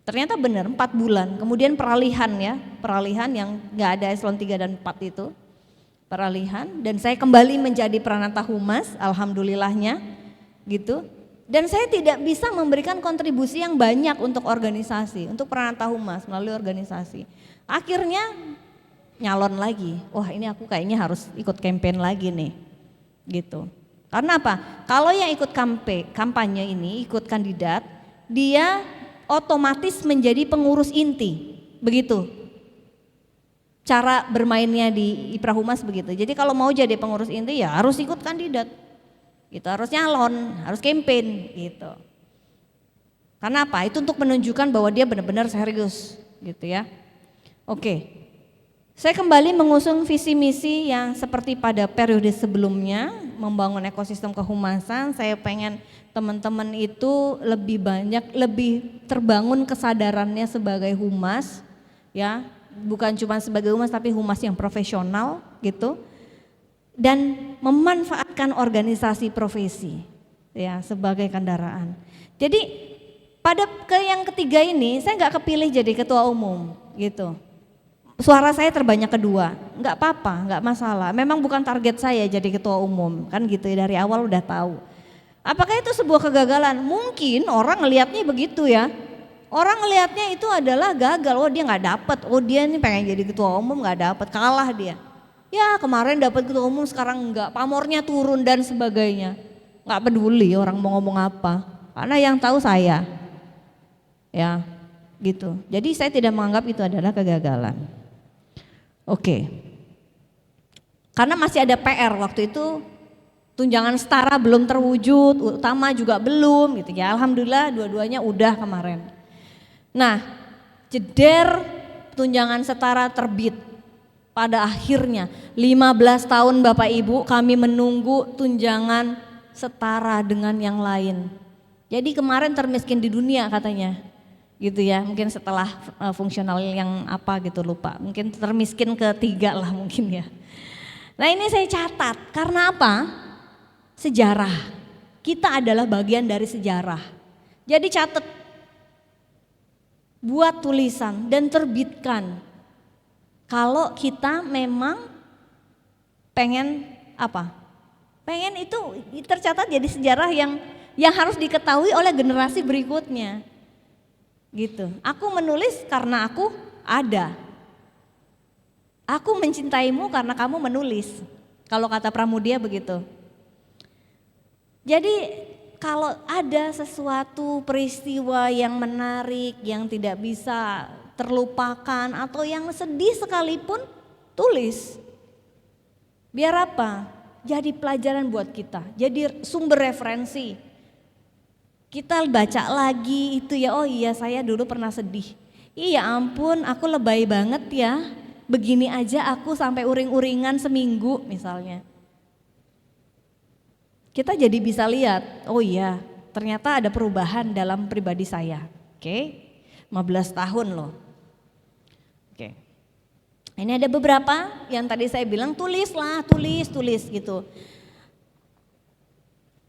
Ternyata benar 4 bulan. Kemudian peralihan yang nggak ada eselon 3 dan 4 itu. Peralihan dan saya kembali menjadi Pranata Humas, alhamdulillahnya gitu. Dan saya tidak bisa memberikan kontribusi yang banyak untuk organisasi, untuk Pranata Humas melalui organisasi. Akhirnya nyalon lagi, wah ini aku kayaknya harus ikut campaign lagi nih, gitu. Karena apa? Kalau yang ikut kampanye ini, ikut kandidat, dia otomatis menjadi pengurus inti, begitu. Cara bermainnya di Ipra Humas begitu. Jadi kalau mau jadi pengurus inti ya harus ikut kandidat. Gitu, harus nyalon, harus campaign gitu. Karena apa? Itu untuk menunjukkan bahwa dia benar-benar serius gitu ya. Oke. Saya kembali mengusung visi misi yang seperti pada periode sebelumnya, membangun ekosistem kehumasan. Saya pengen teman-teman itu lebih terbangun kesadarannya sebagai humas ya, bukan cuma sebagai humas tapi humas yang profesional gitu. Dan memanfaatkan organisasi profesi ya sebagai kendaraan. Jadi pada yang ketiga ini saya nggak kepilih jadi ketua umum gitu. Suara saya terbanyak kedua, nggak apa-apa, nggak masalah. Memang bukan target saya jadi ketua umum kan gitu ya, dari awal udah tahu. Apakah itu sebuah kegagalan? Mungkin orang ngelihatnya begitu ya. Orang ngelihatnya itu adalah gagal, oh dia nggak dapet, oh dia ini pengen jadi ketua umum nggak dapet, kalah dia. Ya kemarin dapat ketua umum sekarang enggak, pamornya turun dan sebagainya. Enggak peduli orang mau ngomong apa, karena yang tahu saya. Ya gitu, jadi saya tidak menganggap itu adalah kegagalan. Oke. Karena masih ada PR waktu itu, tunjangan setara belum terwujud, utama juga belum gitu ya. Alhamdulillah dua-duanya udah kemarin. Nah jeder tunjangan setara terbit. Pada akhirnya 15 tahun Bapak Ibu kami menunggu tunjangan setara dengan yang lain. Jadi kemarin termiskin di dunia katanya gitu ya, mungkin setelah fungsional yang apa gitu lupa, mungkin termiskin ketiga lah mungkin ya. Nah ini saya catat karena apa? Sejarah, kita adalah bagian dari sejarah. Jadi catat, buat tulisan dan terbitkan. Kalau kita memang pengen apa? Pengen itu tercatat jadi sejarah yang harus diketahui oleh generasi berikutnya. Gitu. Aku menulis karena aku ada. Aku mencintaimu karena kamu menulis. Kalau kata Pramudia begitu. Jadi kalau ada sesuatu peristiwa yang menarik yang tidak bisa terlupakan atau yang sedih sekalipun, tulis. Biar apa? Jadi pelajaran buat kita, jadi sumber referensi. Kita baca lagi itu ya, oh iya saya dulu pernah sedih. Iya ampun aku lebay banget ya, begini aja aku sampai uring-uringan seminggu misalnya. Kita jadi bisa lihat, oh iya ternyata ada perubahan dalam pribadi saya. Oke, 15 tahun loh. Oke, ini ada beberapa yang tadi saya bilang tulis gitu.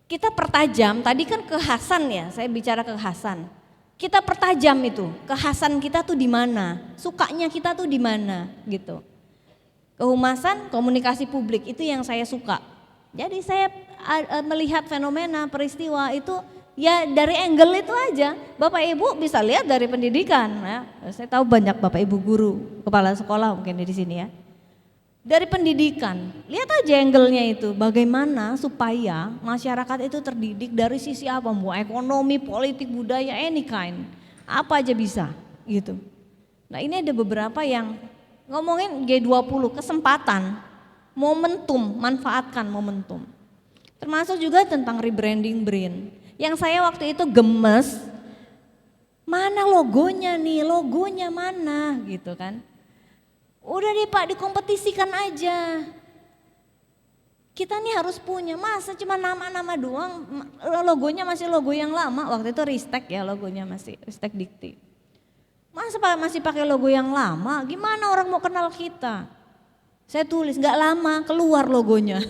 Kita pertajam, tadi kan kekhasan ya, saya bicara kekhasan. Kita pertajam itu, kekhasan kita tuh di mana, sukanya kita tuh di mana gitu. Kehumasan, komunikasi publik itu yang saya suka. Jadi saya melihat fenomena, peristiwa itu ya dari angle itu aja. Bapak Ibu bisa lihat dari pendidikan ya. Saya tahu banyak Bapak Ibu guru, kepala sekolah mungkin di sini ya. Dari pendidikan, lihat aja angle-nya itu, bagaimana supaya masyarakat itu terdidik dari sisi apa, mau ekonomi, politik, budaya, any kind, apa aja bisa gitu. Nah ini ada beberapa yang ngomongin G20, kesempatan, momentum, manfaatkan momentum. Termasuk juga tentang rebranding brand, yang saya waktu itu gemes, mana logonya nih, logonya mana gitu kan. Udah deh Pak, dikompetisikan aja. Kita nih harus punya, masa cuma nama-nama doang, logonya masih logo yang lama, waktu itu Ristek ya logonya masih, Ristek Dikti. Masa Pak masih pakai logo yang lama, gimana orang mau kenal kita? Saya tulis, gak lama keluar logonya.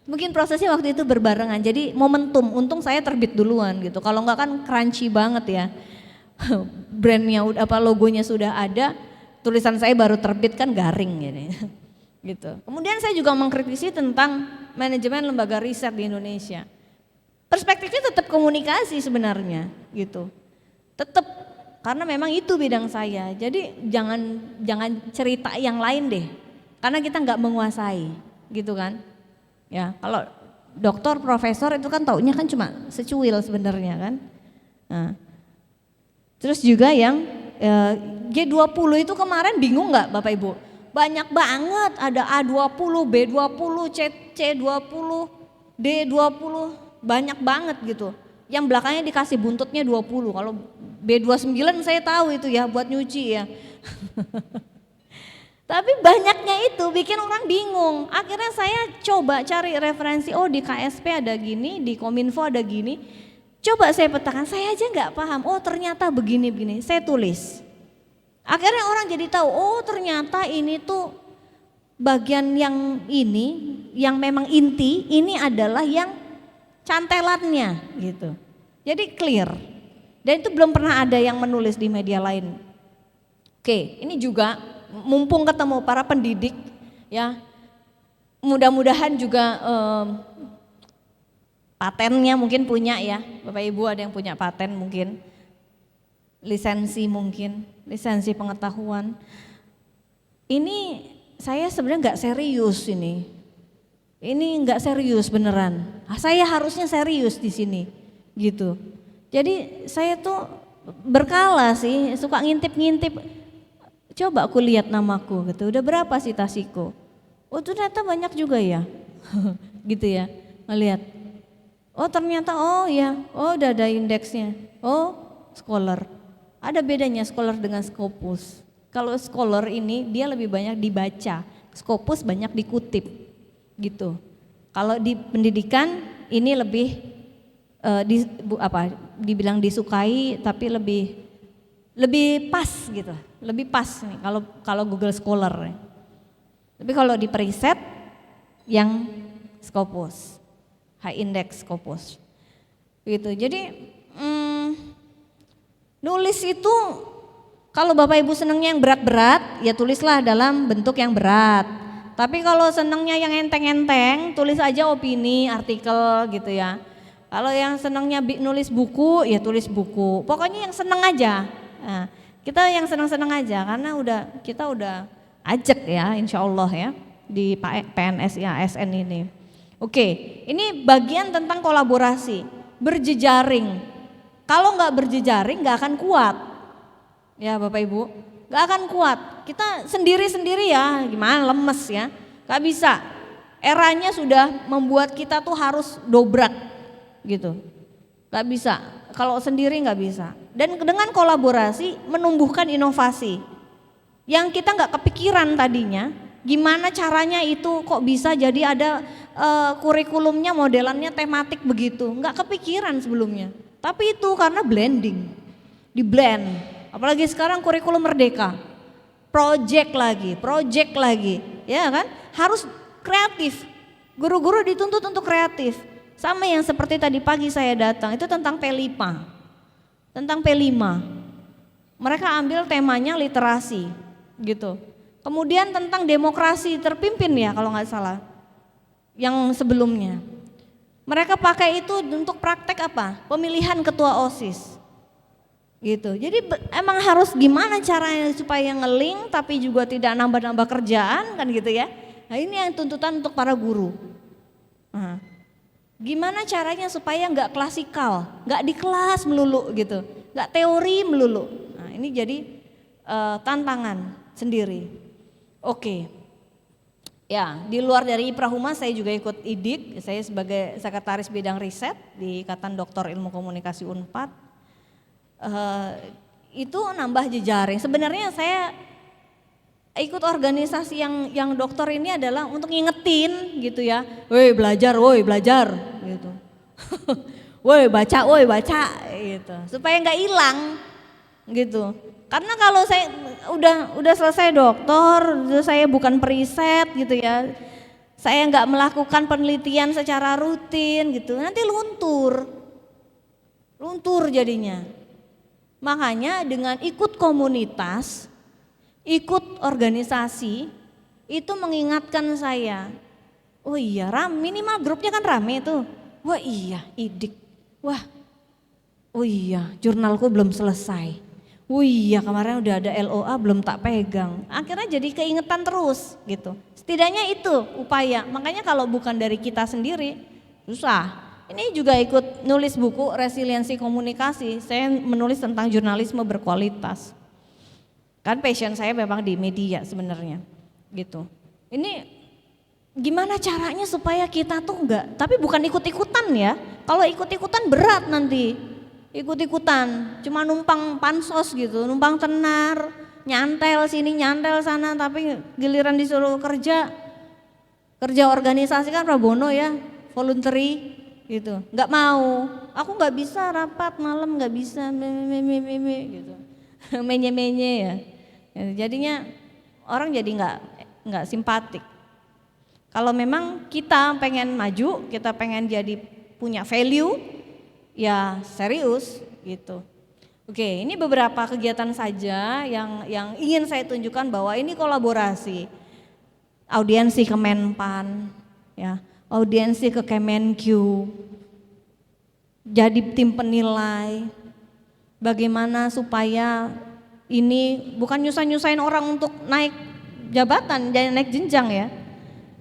Mungkin prosesnya waktu itu berbarengan, jadi momentum, untung saya terbit duluan gitu. Kalau enggak kan crunchy banget ya, brandnya, logonya sudah ada, tulisan saya baru terbit kan garing gitu. Kemudian saya juga mengkritisi tentang manajemen lembaga riset di Indonesia. Perspektifnya tetap komunikasi sebenarnya gitu. Tetap karena memang itu bidang saya. Jadi jangan cerita yang lain deh. Karena kita nggak menguasai gitu kan. Ya, kalau doktor, profesor itu kan taunya kan cuma secuil sebenarnya kan. Nah, terus juga yang G20 itu kemarin bingung nggak Bapak Ibu? Banyak banget, ada A20, B20, C20, D20, banyak banget gitu. Yang belakangnya dikasih buntutnya 20, kalau B29 saya tahu itu ya buat nyuci ya. Tapi banyaknya itu bikin orang bingung. Akhirnya saya coba cari referensi, oh di KSP ada gini, di Kominfo ada gini. Coba saya petakan, saya aja nggak paham, oh ternyata begini-begini, saya tulis. Akhirnya orang jadi tahu, oh ternyata ini tuh bagian yang ini, yang memang inti, ini adalah yang cantelannya gitu. Jadi clear, dan itu belum pernah ada yang menulis di media lain. Oke, ini juga mumpung ketemu para pendidik ya, mudah-mudahan juga patennya mungkin punya ya, Bapak Ibu ada yang punya paten mungkin, lisensi mungkin, lisensi pengetahuan. Ini saya sebenarnya nggak serius ini nggak serius beneran. Saya harusnya serius di sini gitu. Jadi saya tuh berkala sih, suka ngintip-ngintip. Coba aku lihat namaku gitu, udah berapa citasiku? Oh ternyata banyak juga ya, gitu ya, ngelihat. Oh ternyata oh ya, oh udah ada indeksnya. Oh scholar, ada bedanya scholar dengan Scopus. Kalau scholar ini dia lebih banyak dibaca, Scopus banyak dikutip gitu. Kalau di pendidikan ini lebih dibilang disukai tapi lebih pas gitu, lebih pas nih kalau Google Scholar. Tapi kalau di periset yang Scopus. High index Scopus gitu. Jadi nulis itu kalau Bapak Ibu senangnya yang berat-berat ya tulislah dalam bentuk yang berat. Tapi kalau senangnya yang enteng-enteng tulis aja opini, artikel gitu ya. Kalau yang senangnya nulis buku ya tulis buku. Pokoknya yang senang aja. Nah, kita yang senang-senang aja karena kita udah ajak ya insya Allah ya di PNS ya ASN ini. Oke, ini bagian tentang kolaborasi, berjejaring. Kalau nggak berjejaring nggak akan kuat, ya Bapak Ibu, nggak akan kuat. Kita sendiri-sendiri ya, gimana lemes ya, nggak bisa. Eranya sudah membuat kita tuh harus dobrak, gitu. Nggak bisa, kalau sendiri nggak bisa. Dan dengan kolaborasi menumbuhkan inovasi. yang kita nggak kepikiran tadinya. Gimana caranya itu kok bisa jadi ada kurikulumnya modelannya tematik begitu, nggak kepikiran sebelumnya. Tapi itu karena blending, di blend. Apalagi sekarang kurikulum merdeka, project lagi, ya kan? Harus kreatif. Guru-guru dituntut untuk kreatif. Sama yang seperti tadi pagi saya datang, itu tentang P5. Tentang P5. Mereka ambil temanya literasi, gitu. Kemudian tentang demokrasi terpimpin ya kalau nggak salah, yang sebelumnya. Mereka pakai itu untuk praktek apa? Pemilihan ketua OSIS. Gitu. Jadi emang harus gimana caranya supaya ngeling tapi juga tidak nambah-nambah kerjaan kan gitu ya. Nah ini yang tuntutan untuk para guru. Nah, gimana caranya supaya nggak klasikal, nggak di kelas melulu gitu, nggak teori melulu. Nah ini jadi tantangan sendiri. Oke, ya di luar dari IPRA Humas saya juga ikut IDIK, saya sebagai sekretaris bidang riset di Ikatan Doktor Ilmu Komunikasi Unpad. Itu nambah jejaring. Sebenarnya saya ikut organisasi yang dokter ini adalah untuk ngingetin gitu ya, woi belajar gitu, woi baca gitu, supaya nggak hilang gitu. Karena kalau saya udah selesai dokter, saya bukan periset gitu ya, saya nggak melakukan penelitian secara rutin gitu, nanti luntur jadinya. Makanya dengan ikut komunitas, ikut organisasi itu mengingatkan saya, oh iya minimal grupnya kan rame tuh, wah iya IDIK, wah oh iya jurnalku belum selesai. Oh iya kemarin udah ada LOA belum tak pegang. Akhirnya jadi keingetan terus gitu. Setidaknya itu upaya. Makanya kalau bukan dari kita sendiri susah. Ini juga ikut nulis buku resiliensi komunikasi. Saya menulis tentang jurnalisme berkualitas. Kan passion saya memang di media sebenarnya gitu. Ini gimana caranya supaya kita tuh enggak, tapi bukan ikut-ikutan ya. Kalau ikut-ikutan berat nanti. Ikut-ikutan, cuma numpang pansos gitu, numpang tenar, nyantel sini, nyantel sana, tapi giliran disuruh kerja organisasi kan Prabono ya, voluntary gitu, nggak mau, aku nggak bisa rapat malam, nggak bisa, gitu, menye ya, jadinya orang jadi nggak simpatik. Kalau memang kita pengen maju, kita pengen jadi punya value, ya serius gitu. Oke, ini beberapa kegiatan saja yang ingin saya tunjukkan bahwa ini kolaborasi. Audiensi ke Menpan, ya, audiensi ke Kemenq, jadi tim penilai. Bagaimana supaya ini bukan nyusahin orang untuk naik jabatan, jadi naik jenjang ya.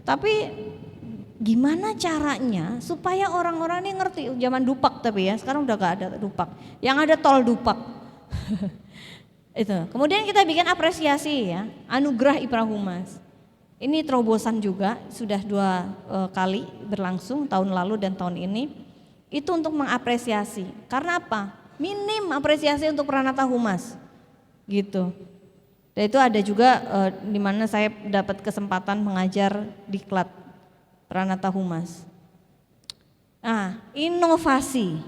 Tapi gimana caranya supaya orang-orang ini ngerti, zaman dupak tapi ya, sekarang udah gak ada dupak, yang ada tol dupak. Itu. Kemudian kita bikin apresiasi ya, anugerah IPRA Humas. Ini terobosan juga, sudah 2 kali berlangsung, tahun lalu dan tahun ini. Itu untuk mengapresiasi, karena apa? Minim apresiasi untuk Pranata Humas, gitu. Dan itu ada juga di mana saya dapat kesempatan mengajar diklat Pranata Humas. Nah, inovasi,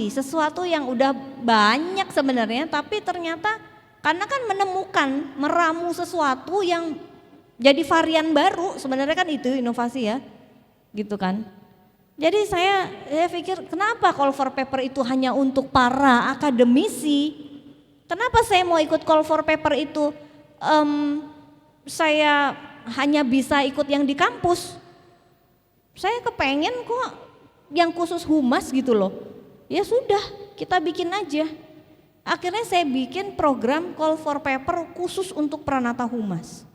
sesuatu yang udah banyak sebenarnya, tapi ternyata karena kan meramu sesuatu yang jadi varian baru, sebenarnya kan itu inovasi ya, gitu kan. Jadi saya pikir kenapa call for paper itu hanya untuk para akademisi? Kenapa saya mau ikut call for paper itu? Saya hanya bisa ikut yang di kampus. Saya kepengen kok yang khusus humas gitu loh. Ya sudah, kita bikin aja. Akhirnya saya bikin program call for paper khusus untuk Pranata Humas.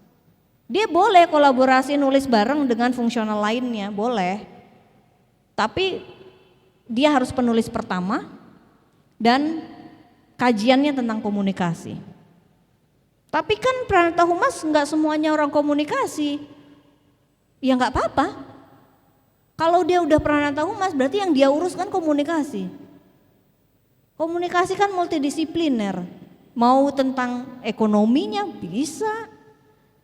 Dia boleh kolaborasi nulis bareng dengan fungsional lainnya, boleh. Tapi dia harus penulis pertama dan kajiannya tentang komunikasi. Tapi kan Pranata Humas nggak semuanya orang komunikasi, ya nggak apa-apa. Kalau dia udah Pranata Humas berarti yang dia urus kan komunikasi. Komunikasi kan multidisipliner, Mau tentang ekonominya bisa,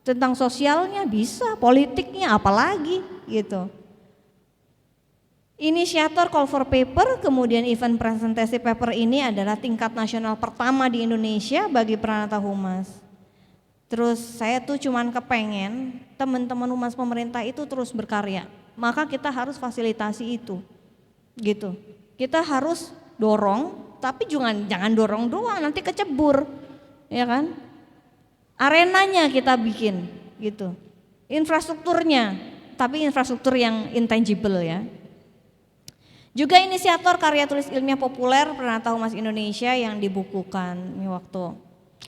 tentang sosialnya bisa, politiknya apalagi gitu. Inisiator call for paper, kemudian event presentasi paper ini adalah tingkat nasional pertama di Indonesia bagi Pranata Humas. Terus saya tuh cuman kepengen teman-teman humas pemerintah itu terus berkarya, maka kita harus fasilitasi itu, gitu. Kita harus dorong, tapi jangan dorong doang, nanti kecebur, ya kan? Arenanya kita bikin, gitu. Infrastrukturnya, tapi infrastruktur yang intangible ya. Juga inisiator karya tulis ilmiah populer Pranata Humas Indonesia yang dibukukan ini waktu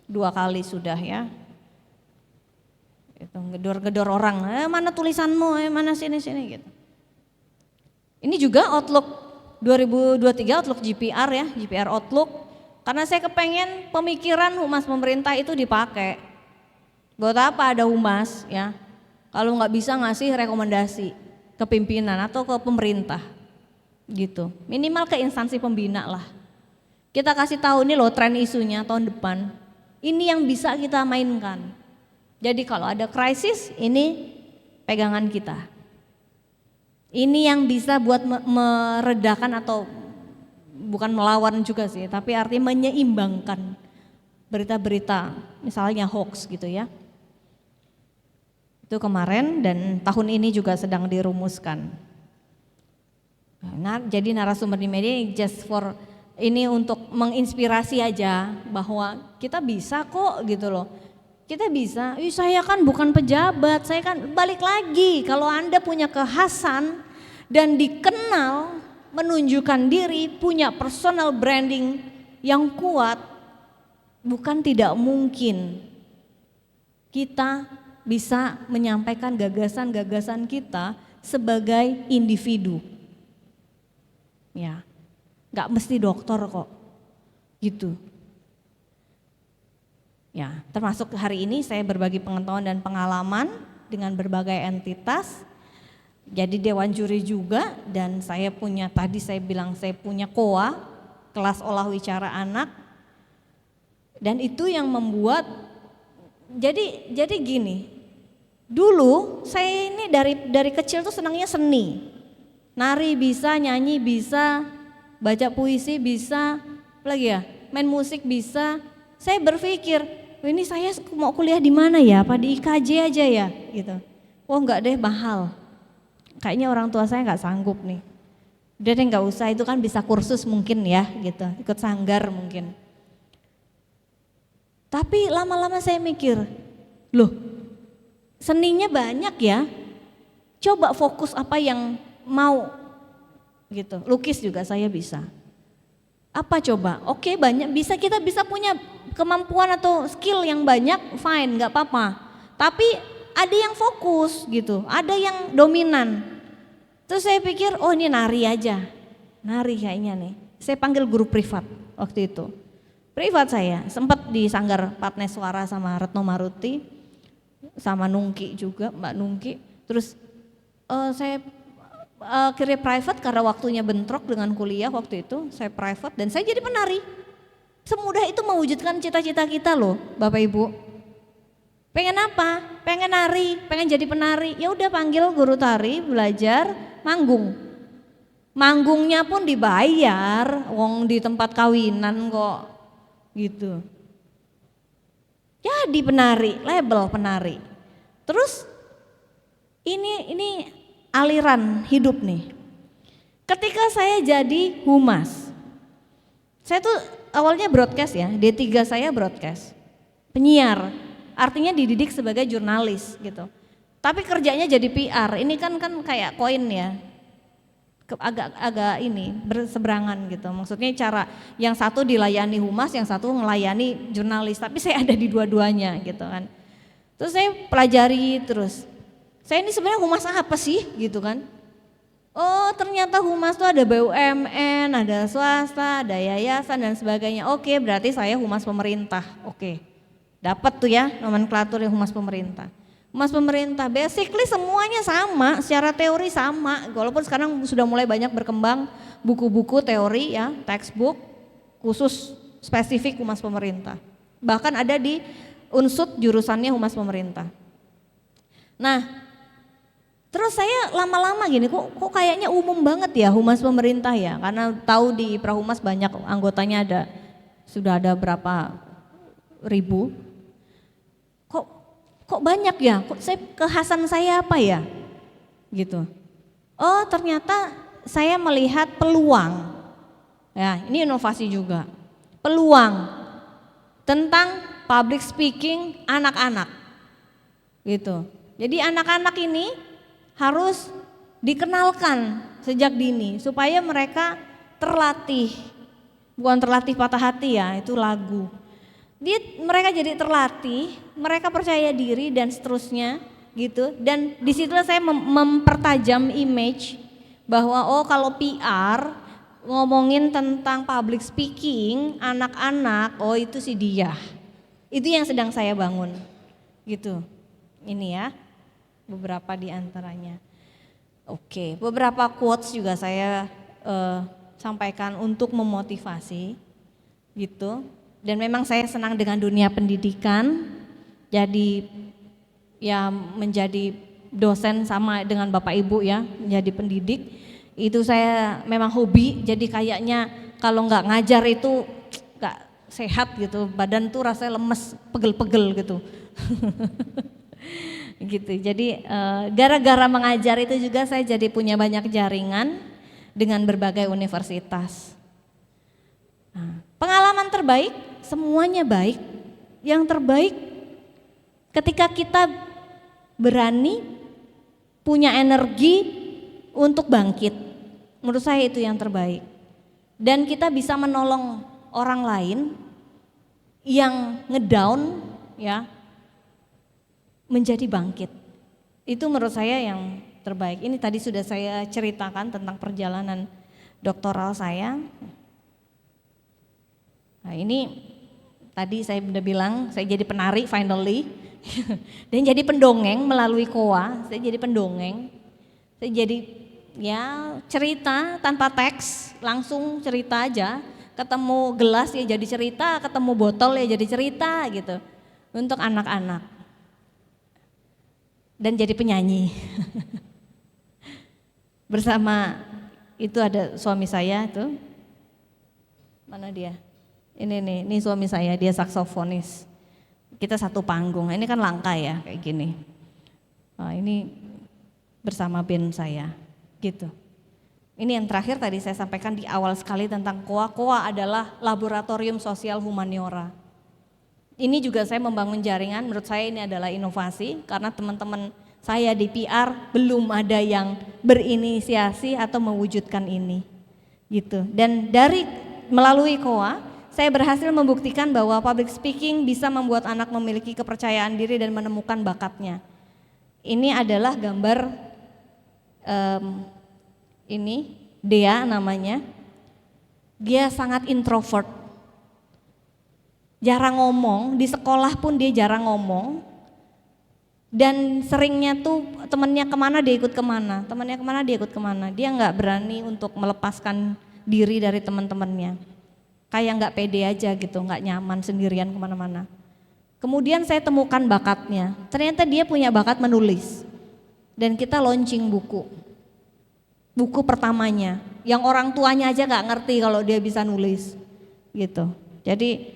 2 kali sudah ya. Itu gedor-gedor orang, mana tulisanmu, mana sini gitu. Ini juga Outlook 2023, Outlook GPR ya, GPR Outlook. Karena saya kepengen pemikiran humas pemerintah itu dipakai. Buat apa ada humas ya, kalau nggak bisa ngasih rekomendasi ke pimpinan atau ke pemerintah. Gitu, minimal ke instansi pembina lah. Kita kasih tahu nih loh tren isunya tahun depan. Ini yang bisa kita mainkan. Jadi kalau ada krisis ini pegangan kita. Ini yang bisa buat meredakan atau bukan melawan juga sih, tapi artinya menyeimbangkan berita-berita misalnya hoax gitu ya. Itu kemarin dan tahun ini juga sedang dirumuskan. Nah, jadi narasumber di media just for ini untuk menginspirasi aja bahwa kita bisa kok gitu loh. Kita bisa, saya kan bukan pejabat, saya kan balik lagi kalau Anda punya kekhasan dan dikenal, menunjukkan diri, punya personal branding yang kuat, bukan tidak mungkin kita bisa menyampaikan gagasan-gagasan kita sebagai individu. Ya, nggak mesti dokter kok, gitu. Ya, termasuk hari ini saya berbagi pengetahuan dan pengalaman dengan berbagai entitas. Jadi dewan juri juga dan saya punya tadi saya bilang saya punya KOA, kelas olah wicara anak. Dan itu yang membuat jadi gini. Dulu saya ini dari kecil tuh senangnya seni. Nari bisa, nyanyi bisa, baca puisi bisa, apalagi ya, main musik bisa. Saya berpikir, ini saya mau kuliah di mana ya? Apa di IKJ aja ya? Gitu. Oh enggak deh, mahal. Kayaknya orang tua saya enggak sanggup nih. Udah deh enggak usah, itu kan bisa kursus mungkin ya, gitu. Ikut sanggar mungkin. Tapi lama-lama saya mikir, loh, seninya banyak ya. Coba fokus apa yang mau gitu. Lukis juga saya bisa. Apa coba? Oke, banyak bisa, kita bisa punya kemampuan atau skill yang banyak, fine, nggak apa-apa. Tapi ada yang fokus gitu, ada yang dominan. Terus saya pikir, oh ini nari aja, nari kayaknya nih. Saya panggil guru privat waktu itu. Privat saya sempat di Sanggar Patnes Suara sama Retno Maruti, sama Nungki juga, Mbak Nungki. Terus saya akhirnya private karena waktunya bentrok dengan kuliah waktu itu, saya private dan saya jadi penari. Semudah itu mewujudkan cita-cita kita loh Bapak Ibu. Pengen apa? Pengen nari, pengen jadi penari. Ya udah panggil guru tari, belajar, manggung. Manggungnya pun dibayar, wong di tempat kawinan kok gitu. Jadi penari, label penari. Terus ini aliran hidup nih. Ketika saya jadi humas, saya tuh awalnya broadcast ya, D3 saya broadcast, penyiar, artinya dididik sebagai jurnalis gitu. Tapi kerjanya jadi PR, ini kan kayak koin ya, agak ini berseberangan gitu. Maksudnya cara yang satu dilayani humas, yang satu ngelayani jurnalis, tapi saya ada di dua-duanya gitu kan. Terus saya pelajari terus. Saya ini sebenarnya humas apa sih gitu kan. Oh ternyata humas tuh ada BUMN, ada swasta, ada yayasan dan sebagainya. Oke berarti saya humas pemerintah, oke. Dapat tuh ya nomenklatur yang humas pemerintah. Humas pemerintah basically semuanya sama, secara teori sama. Walaupun sekarang sudah mulai banyak berkembang buku-buku teori ya, textbook khusus spesifik humas pemerintah. Bahkan ada di Unsud jurusannya Humas Pemerintah. Nah, terus saya lama-lama gini, kok kayaknya umum banget ya Humas Pemerintah ya, karena tahu di Prahumas banyak anggotanya, sudah ada berapa ribu. Kok banyak ya? Kekhasan saya apa ya? Gitu. Oh, ternyata saya melihat peluang. Ya, ini inovasi juga. Peluang tentang public speaking anak-anak. Gitu. Jadi anak-anak ini harus dikenalkan sejak dini supaya mereka terlatih. Bukan terlatih patah hati ya, itu lagu. Mereka jadi terlatih, mereka percaya diri dan seterusnya gitu. Dan disitulah saya mempertajam image bahwa oh kalau PR ngomongin tentang public speaking anak-anak, oh itu si dia. Itu yang sedang saya bangun gitu. Ini ya beberapa di antaranya. Oke, beberapa quotes juga saya sampaikan untuk memotivasi gitu. Dan memang saya senang dengan dunia pendidikan. Jadi ya menjadi dosen sama dengan Bapak Ibu ya, menjadi pendidik. Itu saya memang hobi, jadi kayaknya kalau nggak ngajar itu nggak sehat gitu, badan tuh rasanya lemes, pegel-pegel gitu. Gitu. Jadi gara-gara mengajar itu juga saya jadi punya banyak jaringan dengan berbagai universitas. Nah, pengalaman terbaik, semuanya baik. Yang terbaik ketika kita berani punya energi untuk bangkit. Menurut saya itu yang terbaik. Dan kita bisa menolong orang lain yang ngedown ya menjadi bangkit. Itu menurut saya yang terbaik. Ini tadi sudah saya ceritakan tentang perjalanan doktoral saya. Nah, ini tadi saya udah bilang saya jadi penari finally. Dan jadi pendongeng melalui KOA, saya jadi pendongeng. Saya jadi ya cerita tanpa teks, langsung cerita aja. Ketemu gelas ya jadi cerita, ketemu botol ya jadi cerita gitu. Untuk anak-anak. Dan jadi penyanyi. Bersama itu ada suami saya tuh. Mana dia? Ini nih, ini suami saya, dia saksofonis. Kita satu panggung, ini kan langka ya kayak gini. Nah, ini bersama band saya gitu. Ini yang terakhir tadi saya sampaikan di awal sekali tentang KOA. KOA adalah Laboratorium Sosial Humaniora. Ini juga saya membangun jaringan, menurut saya ini adalah inovasi karena teman-teman saya di PR belum ada yang berinisiasi atau mewujudkan ini gitu. Dan melalui KOA saya berhasil membuktikan bahwa public speaking bisa membuat anak memiliki kepercayaan diri dan menemukan bakatnya. Ini adalah gambar ini Dea namanya. Dia sangat introvert, jarang ngomong, di sekolah pun dia jarang ngomong. Dan seringnya tuh temennya kemana dia ikut kemana, temennya kemana dia ikut kemana. Dia nggak berani untuk melepaskan diri dari teman-temannya. Kayak nggak pede aja gitu, nggak nyaman sendirian kemana-mana. Kemudian saya temukan bakatnya, ternyata dia punya bakat menulis. Dan kita launching buku pertamanya, yang orang tuanya aja nggak ngerti kalau dia bisa nulis, gitu. Jadi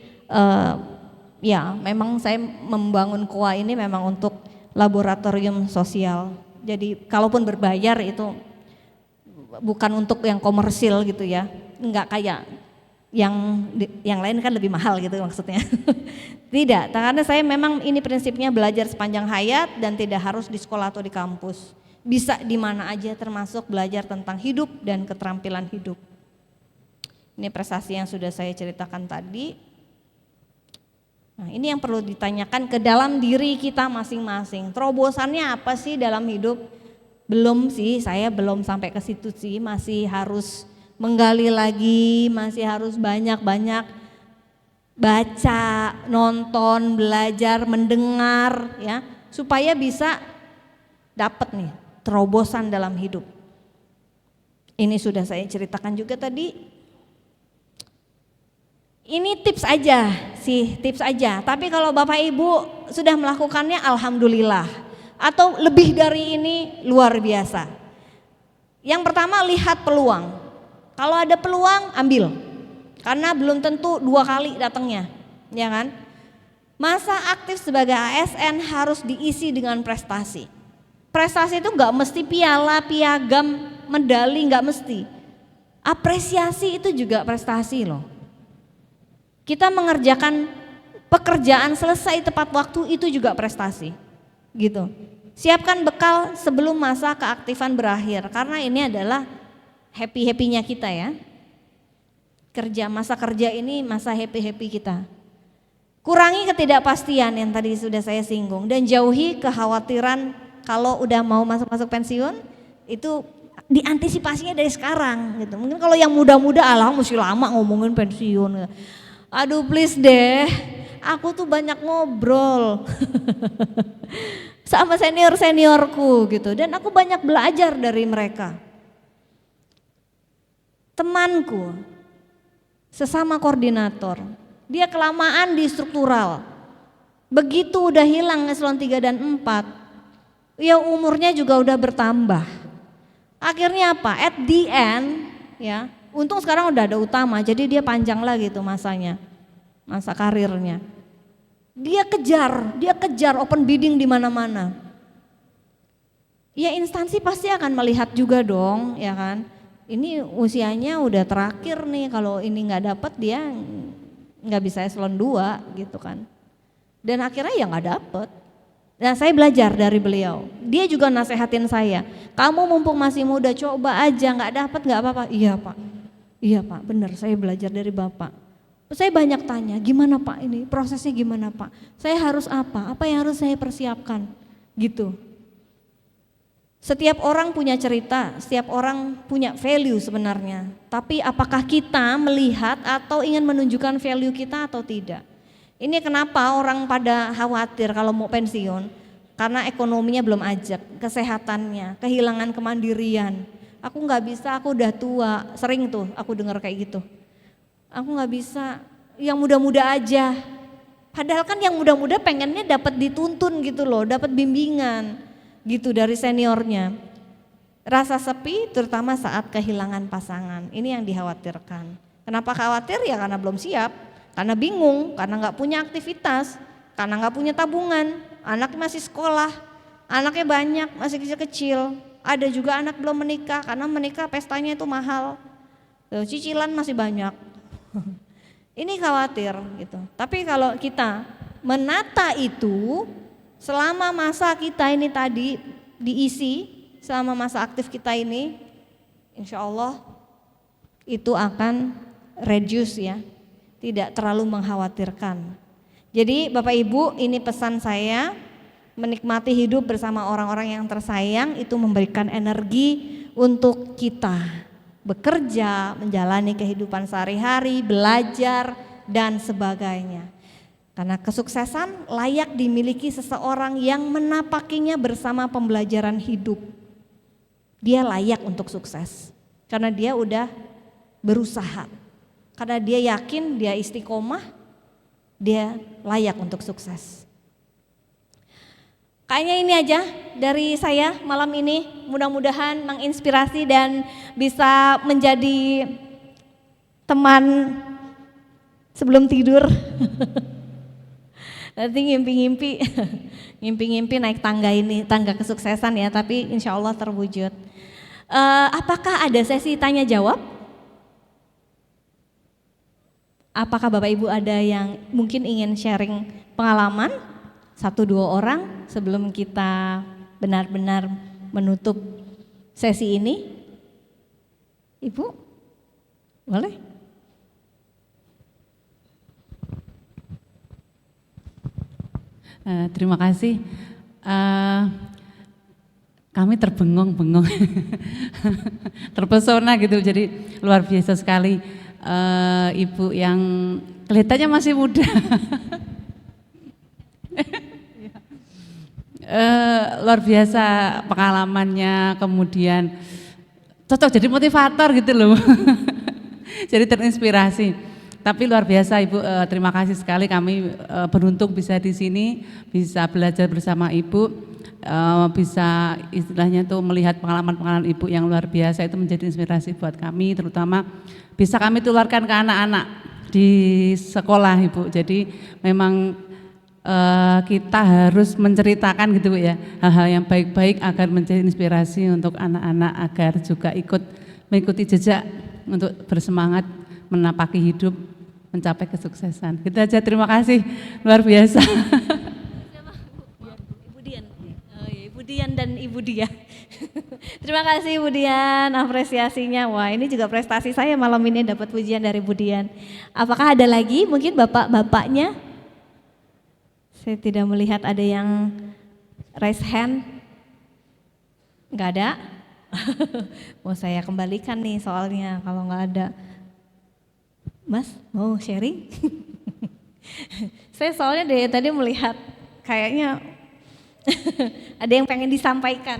ya memang saya membangun KOA ini memang untuk laboratorium sosial. Jadi kalaupun berbayar itu bukan untuk yang komersil gitu ya, nggak kayak yang lain kan lebih mahal gitu maksudnya. Tidak, karena saya memang ini prinsipnya belajar sepanjang hayat dan tidak harus di sekolah atau di kampus. Bisa di mana aja termasuk belajar tentang hidup dan keterampilan hidup. Ini prestasi yang sudah saya ceritakan tadi. Nah, ini yang perlu ditanyakan ke dalam diri kita masing-masing. Terobosannya apa sih dalam hidup? Belum sih, saya belum sampai ke situ sih, masih harus menggali lagi, masih harus banyak-banyak baca, nonton, belajar, mendengar ya, supaya bisa dapat nih terobosan dalam hidup. Ini sudah saya ceritakan juga tadi. Ini tips aja sih, tips aja. Tapi kalau Bapak Ibu sudah melakukannya alhamdulillah. Atau lebih dari ini luar biasa. Yang pertama lihat peluang. Kalau ada peluang ambil. Karena belum tentu 2 kali datangnya, ya kan? Masa aktif sebagai ASN harus diisi dengan prestasi. Prestasi itu nggak mesti piala, piagam, medali, nggak mesti. Apresiasi itu juga prestasi loh. Kita mengerjakan pekerjaan selesai tepat waktu itu juga prestasi, gitu. Siapkan bekal sebelum masa keaktifan berakhir, karena ini adalah happy-happynya kita ya. Masa kerja ini masa happy-happy kita. Kurangi ketidakpastian yang tadi sudah saya singgung dan jauhi kekhawatiran kalau udah mau masuk pensiun, itu diantisipasinya dari sekarang gitu. Mungkin kalau yang muda-muda alah mesti lama ngomongin pensiun. Aduh please deh, aku tuh banyak ngobrol sama senior-seniorku gitu dan aku banyak belajar dari mereka. Temanku, sesama koordinator, dia kelamaan di struktural. Begitu udah hilang eselon 3 dan 4, ya umurnya juga udah bertambah. Akhirnya apa? At the end ya, untung sekarang udah ada utama, jadi dia panjang lagi tuh masanya, masa karirnya. Dia kejar open bidding di mana-mana. Ya instansi pasti akan melihat juga dong, ya kan? Ini usianya udah terakhir nih, kalau ini nggak dapat dia nggak bisa eselon 2 gitu kan. Dan akhirnya ya nggak dapet. Nah saya belajar dari beliau, dia juga nasehatin saya, kamu mumpung masih muda coba aja, nggak dapat nggak apa-apa. Iya pak, benar saya belajar dari bapak. Saya banyak tanya, gimana pak ini prosesnya gimana pak, saya harus apa yang harus saya persiapkan gitu. Setiap orang punya cerita, setiap orang punya value sebenarnya, tapi apakah kita melihat atau ingin menunjukkan value kita atau tidak. Ini kenapa orang pada khawatir kalau mau pensiun, karena ekonominya belum ajak, kesehatannya, kehilangan kemandirian. Aku nggak bisa, aku udah tua, sering tuh aku dengar kayak gitu. Aku nggak bisa, yang muda-muda aja. Padahal kan yang muda-muda pengennya dapat dituntun gitu loh, dapat bimbingan gitu dari seniornya. Rasa sepi terutama saat kehilangan pasangan, ini yang dikhawatirkan. Kenapa khawatir? Ya karena belum siap. Karena bingung, karena nggak punya aktivitas, karena nggak punya tabungan, anaknya masih sekolah, anaknya banyak, masih kecil-kecil. Ada juga anak belum menikah, karena menikah pestanya itu mahal, cicilan masih banyak. Ini khawatir gitu. Tapi kalau kita menata itu, selama masa kita ini tadi diisi, selama masa aktif kita ini, insya Allah itu akan reduce ya. Tidak terlalu mengkhawatirkan. Jadi Bapak Ibu, ini pesan saya, menikmati hidup bersama orang-orang yang tersayang itu memberikan energi untuk kita bekerja, menjalani kehidupan sehari-hari, belajar dan sebagainya. Karena kesuksesan layak dimiliki seseorang yang menapakinya bersama pembelajaran hidup. Dia layak untuk sukses karena dia udah berusaha. Karena dia yakin, dia istiqomah, dia layak untuk sukses. Kayaknya ini aja dari saya malam ini, mudah-mudahan menginspirasi dan bisa menjadi teman sebelum tidur. Nanti ngimpi-ngimpi naik tangga ini, tangga kesuksesan ya, tapi insya Allah terwujud. Apakah ada sesi tanya jawab? Apakah Bapak Ibu ada yang mungkin ingin sharing pengalaman 1-2 orang sebelum kita benar-benar menutup sesi ini? Ibu, boleh? Terima kasih. Kami terbengong-bengong, terpesona gitu, jadi luar biasa sekali. Ibu yang kelihatannya masih muda. Luar biasa pengalamannya, kemudian cocok jadi motivator gitu loh. Jadi terinspirasi. Tapi luar biasa Ibu, terima kasih sekali kami beruntung bisa di sini, bisa belajar bersama Ibu, bisa istilahnya tuh melihat pengalaman-pengalaman Ibu yang luar biasa, itu menjadi inspirasi buat kami, terutama bisa kami tularkan ke anak-anak di sekolah Ibu. Jadi memang kita harus menceritakan gitu Bu ya, hal-hal yang baik-baik agar menjadi inspirasi untuk anak-anak agar juga ikut mengikuti jejak untuk bersemangat menapaki hidup, mencapai kesuksesan. Gitu aja, terima kasih, luar biasa. Ibu Dian, Ibu Dian dan Ibu Dia. Terima kasih Ibu Dian, apresiasinya. Wah, ini juga prestasi saya malam ini dapat pujian dari Ibu Dian. Apakah ada lagi mungkin bapak-bapaknya? Saya tidak melihat ada yang raise hand. Enggak ada? Mau saya kembalikan nih soalnya kalau nggak ada. Mas, mau sharing? Saya soalnya dari tadi melihat kayaknya ada yang pengen disampaikan.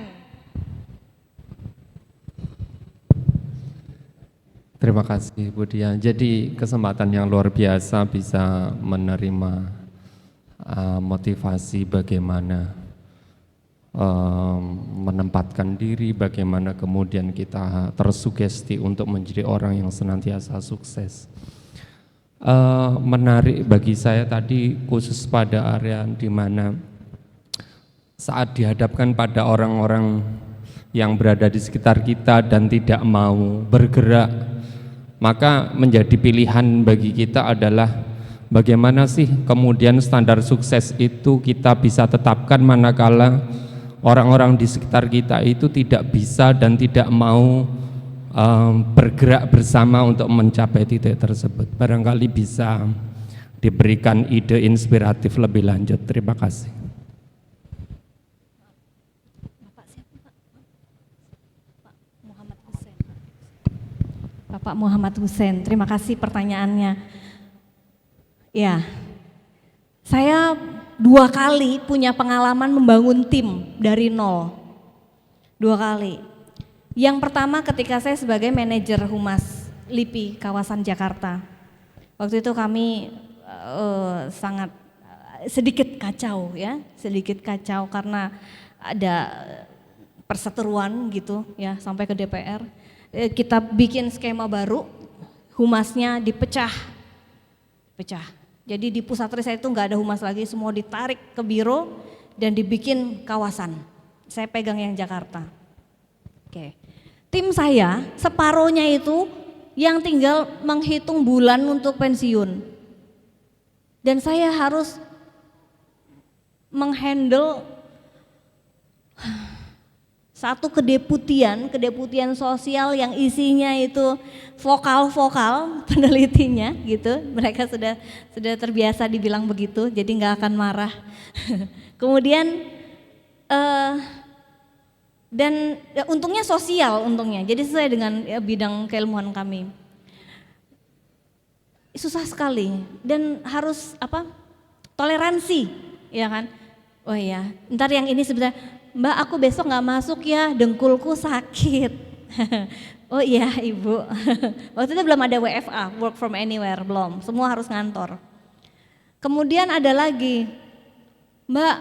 Terima kasih Bu Dian. Jadi kesempatan yang luar biasa bisa menerima motivasi bagaimana menempatkan diri, bagaimana kemudian kita tersugesti untuk menjadi orang yang senantiasa sukses. Menarik bagi saya tadi khusus pada area di mana saat dihadapkan pada orang-orang yang berada di sekitar kita dan tidak mau bergerak, maka menjadi pilihan bagi kita adalah bagaimana sih kemudian standar sukses itu kita bisa tetapkan manakala orang-orang di sekitar kita itu tidak bisa dan tidak mau bergerak bersama untuk mencapai titik tersebut. Barangkali bisa diberikan ide inspiratif lebih lanjut. Terima kasih. Bapak Muhammad Hussein, terima kasih pertanyaannya. Ya, saya 2 kali punya pengalaman membangun tim dari nol. 2 kali. Yang pertama ketika saya sebagai manajer Humas LIPI kawasan Jakarta. Waktu itu kami sangat sedikit kacau ya, sedikit kacau karena ada perseteruan gitu ya sampai ke DPR. Kita bikin skema baru, humasnya dipecah. Jadi di pusat riset itu nggak ada humas lagi, semua ditarik ke biro dan dibikin kawasan. Saya pegang yang Jakarta. Oke. Tim saya separohnya itu yang tinggal menghitung bulan untuk pensiun. Dan saya harus menghandle satu kedeputian sosial yang isinya itu vokal penelitinya gitu. Mereka sudah terbiasa dibilang begitu, jadi nggak akan marah. Kemudian dan untungnya sosial untungnya, jadi sesuai dengan bidang keilmuan kami. Susah sekali dan harus toleransi, ya kan? Oh iya, ntar yang ini sebentar, Mbak aku besok nggak masuk ya, dengkulku sakit. Oh iya Ibu, waktu itu belum ada WFA, work from anywhere, belum, semua harus ngantor. Kemudian ada lagi, Mbak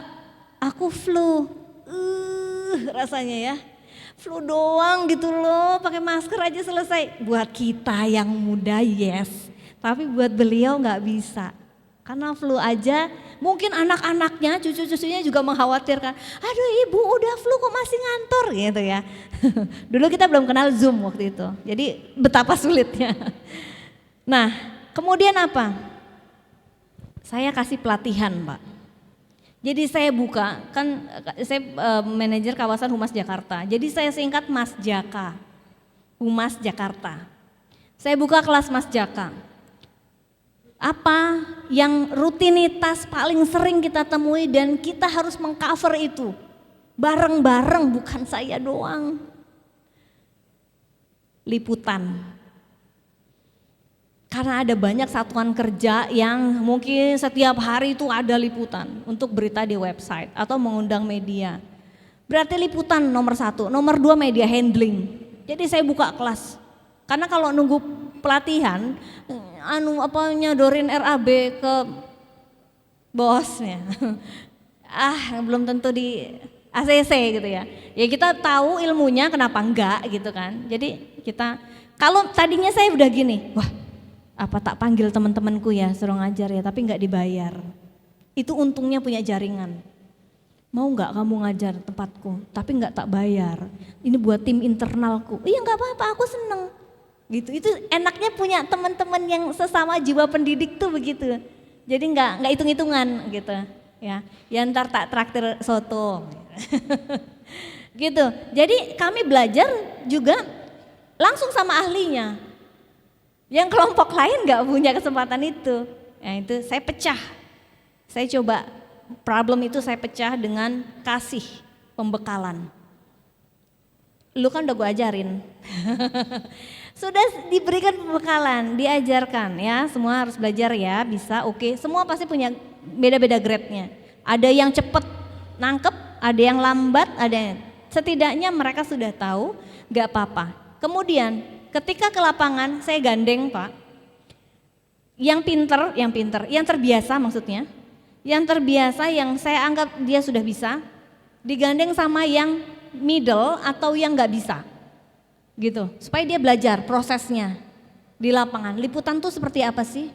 aku flu, rasanya ya, flu doang gitu loh, pakai masker aja selesai. Buat kita yang muda yes, tapi buat beliau nggak bisa. Karena flu aja, mungkin anak-anaknya, cucu-cucunya juga mengkhawatirkan, aduh ibu udah flu kok masih ngantor gitu ya. Dulu kita belum kenal Zoom waktu itu, jadi betapa sulitnya. Nah kemudian apa? Saya kasih pelatihan Pak. Jadi saya buka, kan saya manajer kawasan Humas Jakarta, jadi saya singkat Mas Jaka, Humas Jakarta. Saya buka kelas Mas Jaka. Apa yang rutinitas paling sering kita temui dan kita harus mengcover itu bareng-bareng, bukan saya doang. Liputan. Karena ada banyak satuan kerja yang mungkin setiap hari itu ada liputan untuk berita di website atau mengundang media. Berarti liputan nomor 1, nomor 2 media handling. Jadi saya buka kelas. Karena kalau nunggu pelatihan nyodorin RAB ke bosnya. Belum tentu di ACC gitu ya. Ya kita tahu ilmunya, kenapa enggak gitu kan. Jadi kita, kalau tadinya saya udah gini, wah apa tak panggil teman-temanku ya suruh ngajar ya, tapi enggak dibayar. Itu untungnya punya jaringan. Mau enggak kamu ngajar tempatku, tapi enggak tak bayar. Ini buat tim internalku. Iya enggak apa-apa, aku seneng. Gitu. Itu enaknya punya teman-teman yang sesama jiwa pendidik tuh begitu. Jadi enggak hitung-hitungan gitu. Ya ntar tak traktir soto. Gitu. Jadi kami belajar juga langsung sama ahlinya. Yang kelompok lain enggak punya kesempatan itu. Ya itu saya pecah. Saya coba problem itu saya pecah dengan kasih pembekalan. Lu kan udah gue ajarin. Sudah diberikan pembekalan, diajarkan ya, semua harus belajar ya, bisa oke. Semua pasti punya beda-beda grade-nya. Ada yang cepet nangkep, ada yang lambat, ada yang setidaknya mereka sudah tahu, gak apa-apa. Kemudian ketika ke lapangan saya gandeng Pak, yang pinter, yang terbiasa maksudnya, yang terbiasa yang saya anggap dia sudah bisa, digandeng sama yang middle atau yang gak bisa. Gitu, supaya dia belajar prosesnya di lapangan. Liputan tuh seperti apa sih?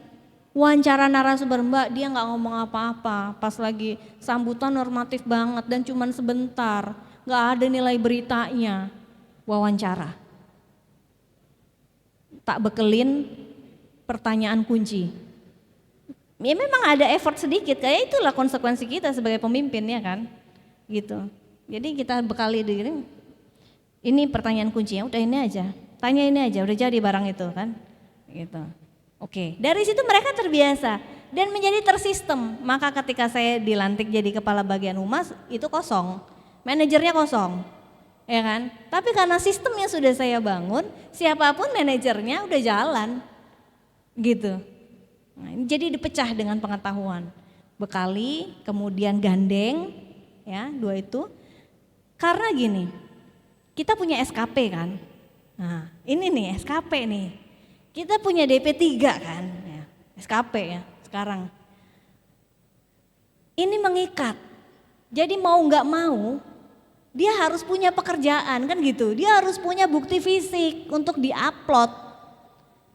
Wawancara narasumber Mbak, dia nggak ngomong apa-apa, pas lagi sambutan normatif banget dan cuman sebentar, nggak ada nilai beritanya. Wawancara, tak bekelin pertanyaan kunci. Ya memang ada effort sedikit, kayak itulah konsekuensi kita sebagai pemimpin ya kan, gitu. Jadi kita bekali diri. Ini pertanyaan kuncinya, udah ini aja, tanya ini aja, udah jadi barang itu kan, gitu. Oke, dari situ mereka terbiasa dan menjadi tersistem. Maka ketika saya dilantik jadi kepala bagian humas, itu kosong, manajernya kosong, ya kan. Tapi karena sistemnya sudah saya bangun, siapapun manajernya udah jalan, gitu. Nah, jadi dipecah dengan pengetahuan, bekali, kemudian gandeng, ya dua itu. Karena gini. Kita punya SKP kan, nah ini nih SKP nih, kita punya DP3 kan, ya, SKP ya sekarang. Ini mengikat, jadi mau nggak mau dia harus punya pekerjaan kan gitu, dia harus punya bukti fisik untuk diupload.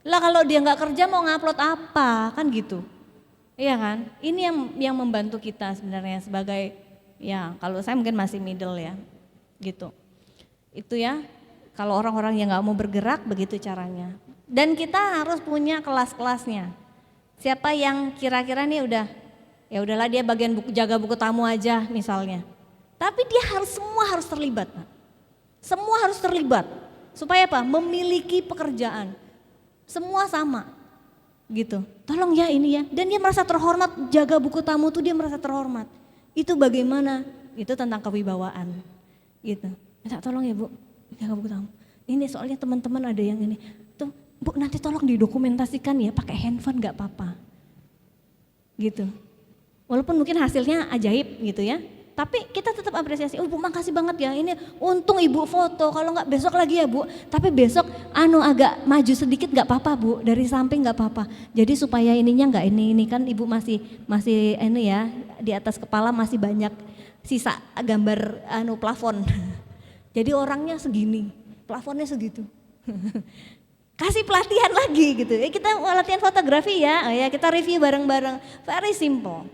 Lah kalau dia nggak kerja mau ngupload apa kan gitu, iya kan? Ini yang membantu kita sebenarnya sebagai, ya kalau saya mungkin masih middle ya, gitu. Itu ya, kalau orang-orang yang nggak mau bergerak begitu caranya. Dan kita harus punya kelas-kelasnya. Siapa yang kira-kira nih ya udahlah dia bagian jaga buku tamu aja misalnya. Tapi dia semua harus terlibat, Pak. Semua harus terlibat. Supaya apa? Memiliki pekerjaan. Semua sama, gitu. Tolong ya ini ya. Dan dia merasa terhormat, jaga buku tamu tuh dia merasa terhormat. Itu bagaimana? Itu tentang kewibawaan, gitu. Minta tolong ya Bu, jaga buku tamu. Ini soalnya teman-teman ada yang ini. Tuh Bu nanti tolong didokumentasikan ya pakai handphone gak apa-apa. Gitu. Walaupun mungkin hasilnya ajaib gitu ya. Tapi kita tetap apresiasi. Oh Bu makasih banget ya, ini untung Ibu foto. Kalau gak besok lagi ya Bu. Tapi besok agak maju sedikit gak apa-apa Bu. Dari samping gak apa-apa. Jadi supaya ininya gak ini kan Ibu masih ini ya. Di atas kepala masih banyak sisa gambar plafon. Jadi orangnya segini, plafonnya segitu. Kasih pelatihan lagi gitu. Kita mau latihan fotografi ya, kita review bareng-bareng. Very simple.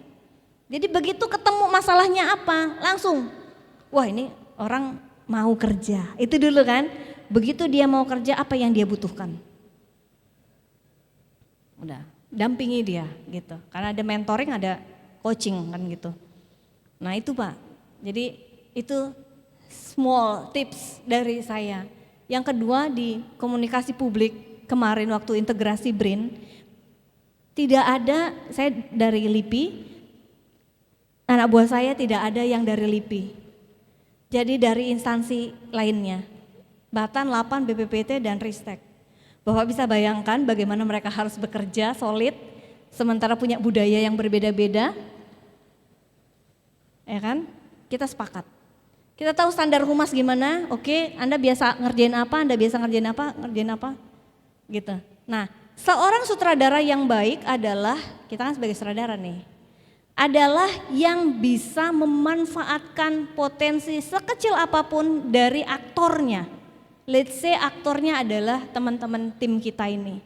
Jadi begitu ketemu masalahnya apa, langsung. Wah ini orang mau kerja, itu dulu kan. Begitu dia mau kerja apa yang dia butuhkan. Udah, dampingi dia gitu. Karena ada mentoring, ada coaching kan gitu. Nah itu Pak, jadi itu small tips dari saya. Yang kedua di komunikasi publik kemarin waktu integrasi BRIN, tidak ada, saya dari LIPI, anak buah saya tidak ada yang dari LIPI. Jadi dari instansi lainnya, Batan, Lapan, BPPT dan Ristek. Bapak bisa bayangkan bagaimana mereka harus bekerja solid, sementara punya budaya yang berbeda-beda, ya kan? Kita sepakat. Kita tahu standar humas gimana, oke, Anda biasa ngerjain apa, gitu. Nah, seorang sutradara yang baik adalah, kita kan sebagai sutradara nih, adalah yang bisa memanfaatkan potensi sekecil apapun dari aktornya. Let's say aktornya adalah teman-teman tim kita ini.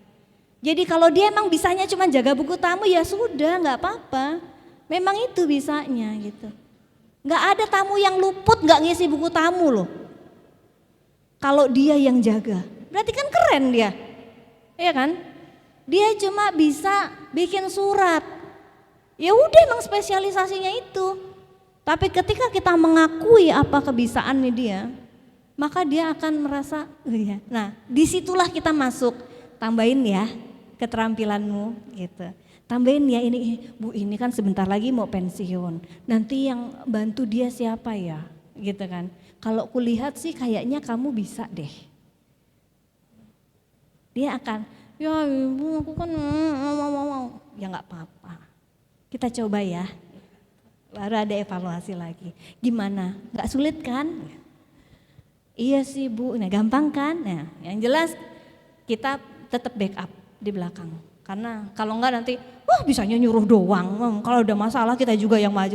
Jadi kalau dia emang bisanya cuma jaga buku tamu, ya sudah, nggak apa-apa. Memang itu bisanya gitu. Nggak ada tamu yang luput nggak ngisi buku tamu loh. Kalau dia yang jaga, berarti kan keren dia, ya kan? Dia cuma bisa bikin surat. Ya udah, emang spesialisasinya itu. Tapi ketika kita mengakui apa kebisaannya dia, maka dia akan merasa, oh iya. Nah, disitulah kita masuk, tambahin ya keterampilanmu gitu. Tambahin ya ini, Bu ini kan sebentar lagi mau pensiun. Nanti yang bantu dia siapa ya? Gitu kan. Kalau kulihat sih kayaknya kamu bisa deh. Dia akan, ya Ibu aku kan mau. Ya nggak apa-apa. Kita coba ya, baru ada evaluasi lagi. Gimana? Nggak sulit kan? Iya sih Bu, nah gampang kan? Nah yang jelas kita tetap backup di belakang. Karena kalau enggak nanti, bisanya nyuruh doang. Kalau udah masalah kita juga yang maju.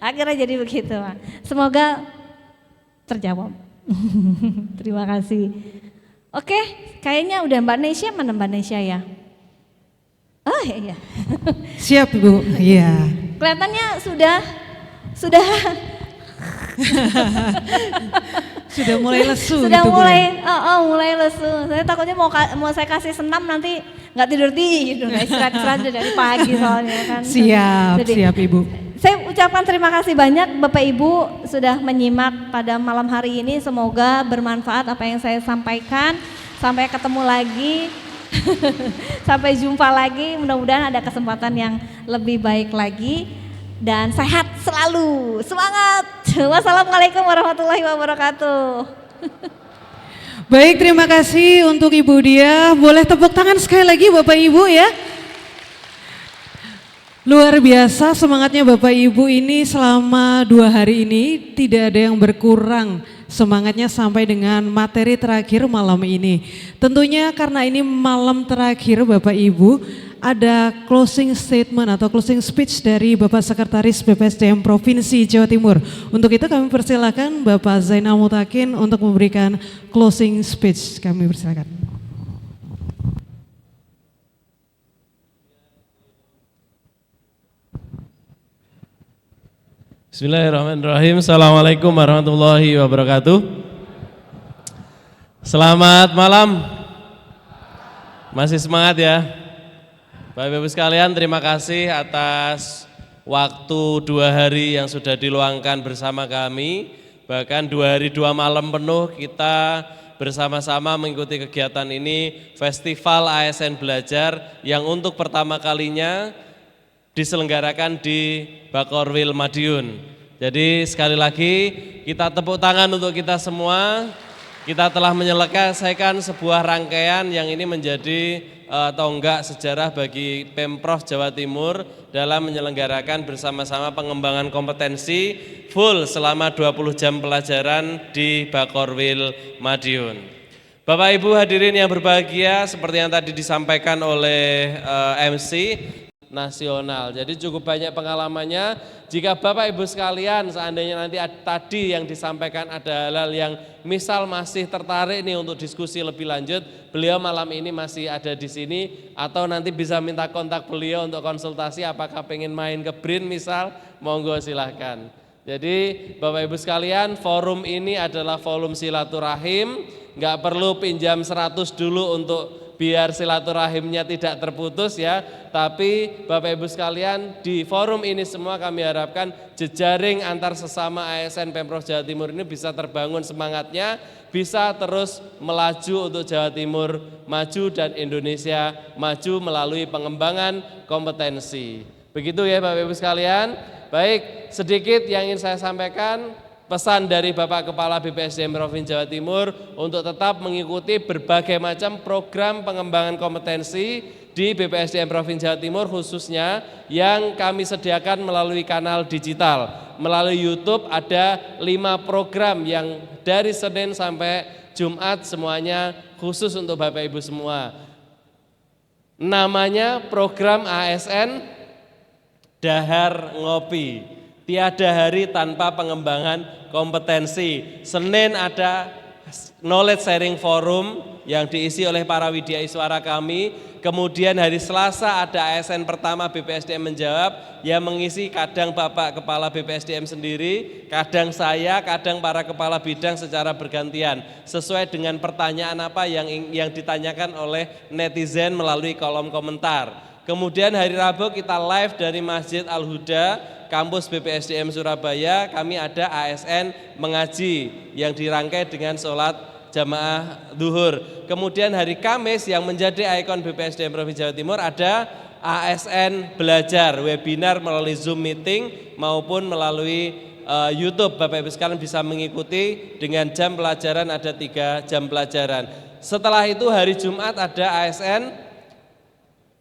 Akhirnya jadi begitu. Semoga terjawab. Terima kasih. Oke, kayaknya udah Mbak Nesya, mana Mbak Nesya ya? Oh iya. Siap Ibu, iya. Kelihatannya sudah Sudah mulai lesu sudah gitu, Bu. mulai lesu. Saya takutnya mau saya kasih senam nanti nggak tidur nggak istirahat dari pagi soalnya kan. Siap, Jadi, siap Ibu. saya ucapkan terima kasih banyak Bapak Ibu sudah menyimak pada malam hari ini. Semoga bermanfaat apa yang saya sampaikan. Sampai ketemu lagi. Sampai jumpa lagi, mudah-mudahan ada kesempatan yang lebih baik lagi dan sehat selalu. Semangat. Wassalamualaikum warahmatullahi wabarakatuh. Baik, terima kasih untuk Ibu Dia. Boleh tepuk tangan sekali lagi Bapak Ibu ya. Luar biasa semangatnya Bapak Ibu ini selama 2 hari ini, tidak ada yang berkurang semangatnya sampai dengan materi terakhir malam ini. Tentunya karena ini malam terakhir Bapak Ibu, ada closing statement atau closing speech dari Bapak Sekretaris BPSDM Provinsi Jawa Timur. Untuk itu kami persilakan Bapak Zainal Mutakin untuk memberikan closing speech. Kami persilakan. Bismillahirrahmanirrahim. Assalamualaikum warahmatullahi wabarakatuh. Selamat malam. Masih semangat ya? Bapak Ibu sekalian, terima kasih atas waktu 2 hari yang sudah diluangkan bersama kami. Bahkan 2 hari 2 malam penuh kita bersama-sama mengikuti kegiatan ini, Festival ASN Belajar yang untuk pertama kalinya diselenggarakan di Bakorwil Madiun. Jadi sekali lagi kita tepuk tangan untuk kita semua. Kita telah menyelesaikan sebuah rangkaian yang ini menjadi tonggak sejarah bagi Pemprov Jawa Timur dalam menyelenggarakan bersama-sama pengembangan kompetensi full selama 20 jam pelajaran di Bakorwil Madiun. Bapak Ibu hadirin yang berbahagia, seperti yang tadi disampaikan oleh MC nasional. Jadi cukup banyak pengalamannya. Jika Bapak Ibu sekalian seandainya nanti tadi yang disampaikan ada hal-hal yang misal masih tertarik nih untuk diskusi lebih lanjut, beliau malam ini masih ada di sini atau nanti bisa minta kontak beliau untuk konsultasi apakah pengen main ke BRIN misal, monggo silahkan. Jadi Bapak Ibu sekalian, forum ini adalah forum silaturahim, nggak perlu pinjam 100 dulu untuk biar silaturahimnya tidak terputus ya, tapi Bapak Ibu sekalian di forum ini semua kami harapkan jejaring antar sesama ASN Pemprov Jawa Timur ini bisa terbangun semangatnya, bisa terus melaju untuk Jawa Timur maju dan Indonesia maju melalui pengembangan kompetensi. Begitu ya Bapak Ibu sekalian. Baik, sedikit yang ingin saya sampaikan. Pesan dari Bapak Kepala BPSDM Provinsi Jawa Timur untuk tetap mengikuti berbagai macam program pengembangan kompetensi di BPSDM Provinsi Jawa Timur khususnya yang kami sediakan melalui kanal digital. Melalui YouTube ada 5 program yang dari Senin sampai Jumat semuanya khusus untuk Bapak Ibu semua. Namanya program ASN Dahar Ngopi. Tiada hari tanpa pengembangan kompetensi. Senin ada Knowledge Sharing Forum yang diisi oleh para widya iswara kami. Kemudian hari Selasa ada ASN pertama BPSDM menjawab yang mengisi kadang Bapak Kepala BPSDM sendiri, kadang saya, kadang para kepala bidang secara bergantian sesuai dengan pertanyaan apa yang ditanyakan oleh netizen melalui kolom komentar. Kemudian hari Rabu kita live dari Masjid Al-Huda kampus BPSDM Surabaya, kami ada ASN mengaji yang dirangkai dengan sholat jamaah zuhur. Kemudian hari Kamis yang menjadi ikon BPSDM Provinsi Jawa Timur ada ASN belajar, webinar melalui Zoom meeting maupun melalui YouTube. Bapak Ibu sekalian bisa mengikuti dengan jam pelajaran, ada 3 jam pelajaran. Setelah itu hari Jumat ada ASN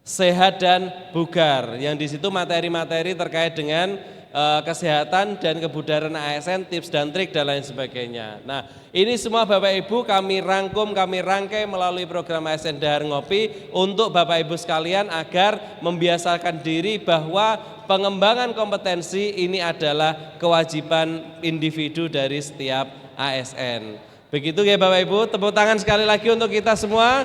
sehat dan bugar, yang di situ materi-materi terkait dengan kesehatan dan kebugaran ASN, tips dan trik dan lain sebagainya. Nah, ini semua Bapak Ibu kami rangkum, kami rangkai melalui program ASN Dahar Ngopi untuk Bapak Ibu sekalian agar membiasakan diri bahwa pengembangan kompetensi ini adalah kewajiban individu dari setiap ASN. Begitu ya Bapak Ibu, tepuk tangan sekali lagi untuk kita semua.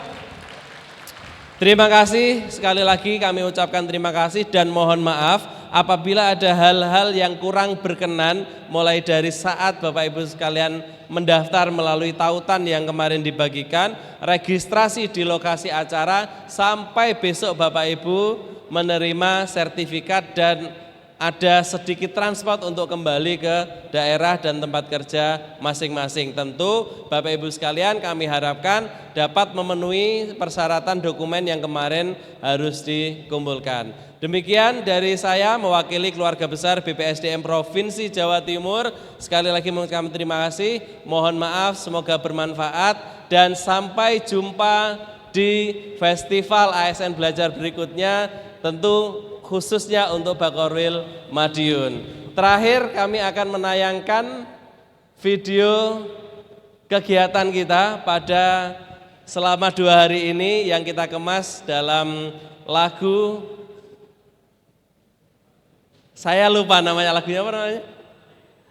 Terima kasih, sekali lagi kami ucapkan terima kasih dan mohon maaf apabila ada hal-hal yang kurang berkenan mulai dari saat Bapak Ibu sekalian mendaftar melalui tautan yang kemarin dibagikan, registrasi di lokasi acara sampai besok Bapak Ibu menerima sertifikat dan ada sedikit transport untuk kembali ke daerah dan tempat kerja masing-masing. Tentu Bapak Ibu sekalian kami harapkan dapat memenuhi persyaratan dokumen yang kemarin harus dikumpulkan. Demikian dari saya mewakili keluarga besar BPSDM Provinsi Jawa Timur. Sekali lagi mengucapkan terima kasih, mohon maaf, semoga bermanfaat dan sampai jumpa di festival ASN Belajar berikutnya, tentu khususnya untuk Bakorwil Madiun. Terakhir kami akan menayangkan video kegiatan kita pada selama 2 hari ini yang kita kemas dalam lagu, saya lupa namanya, lagunya apa namanya?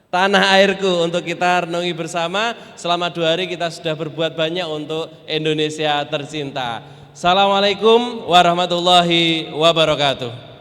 Tanah Airku, untuk kita renungi bersama. Selama 2 hari kita sudah berbuat banyak untuk Indonesia tercinta. Assalamualaikum warahmatullahi wabarakatuh.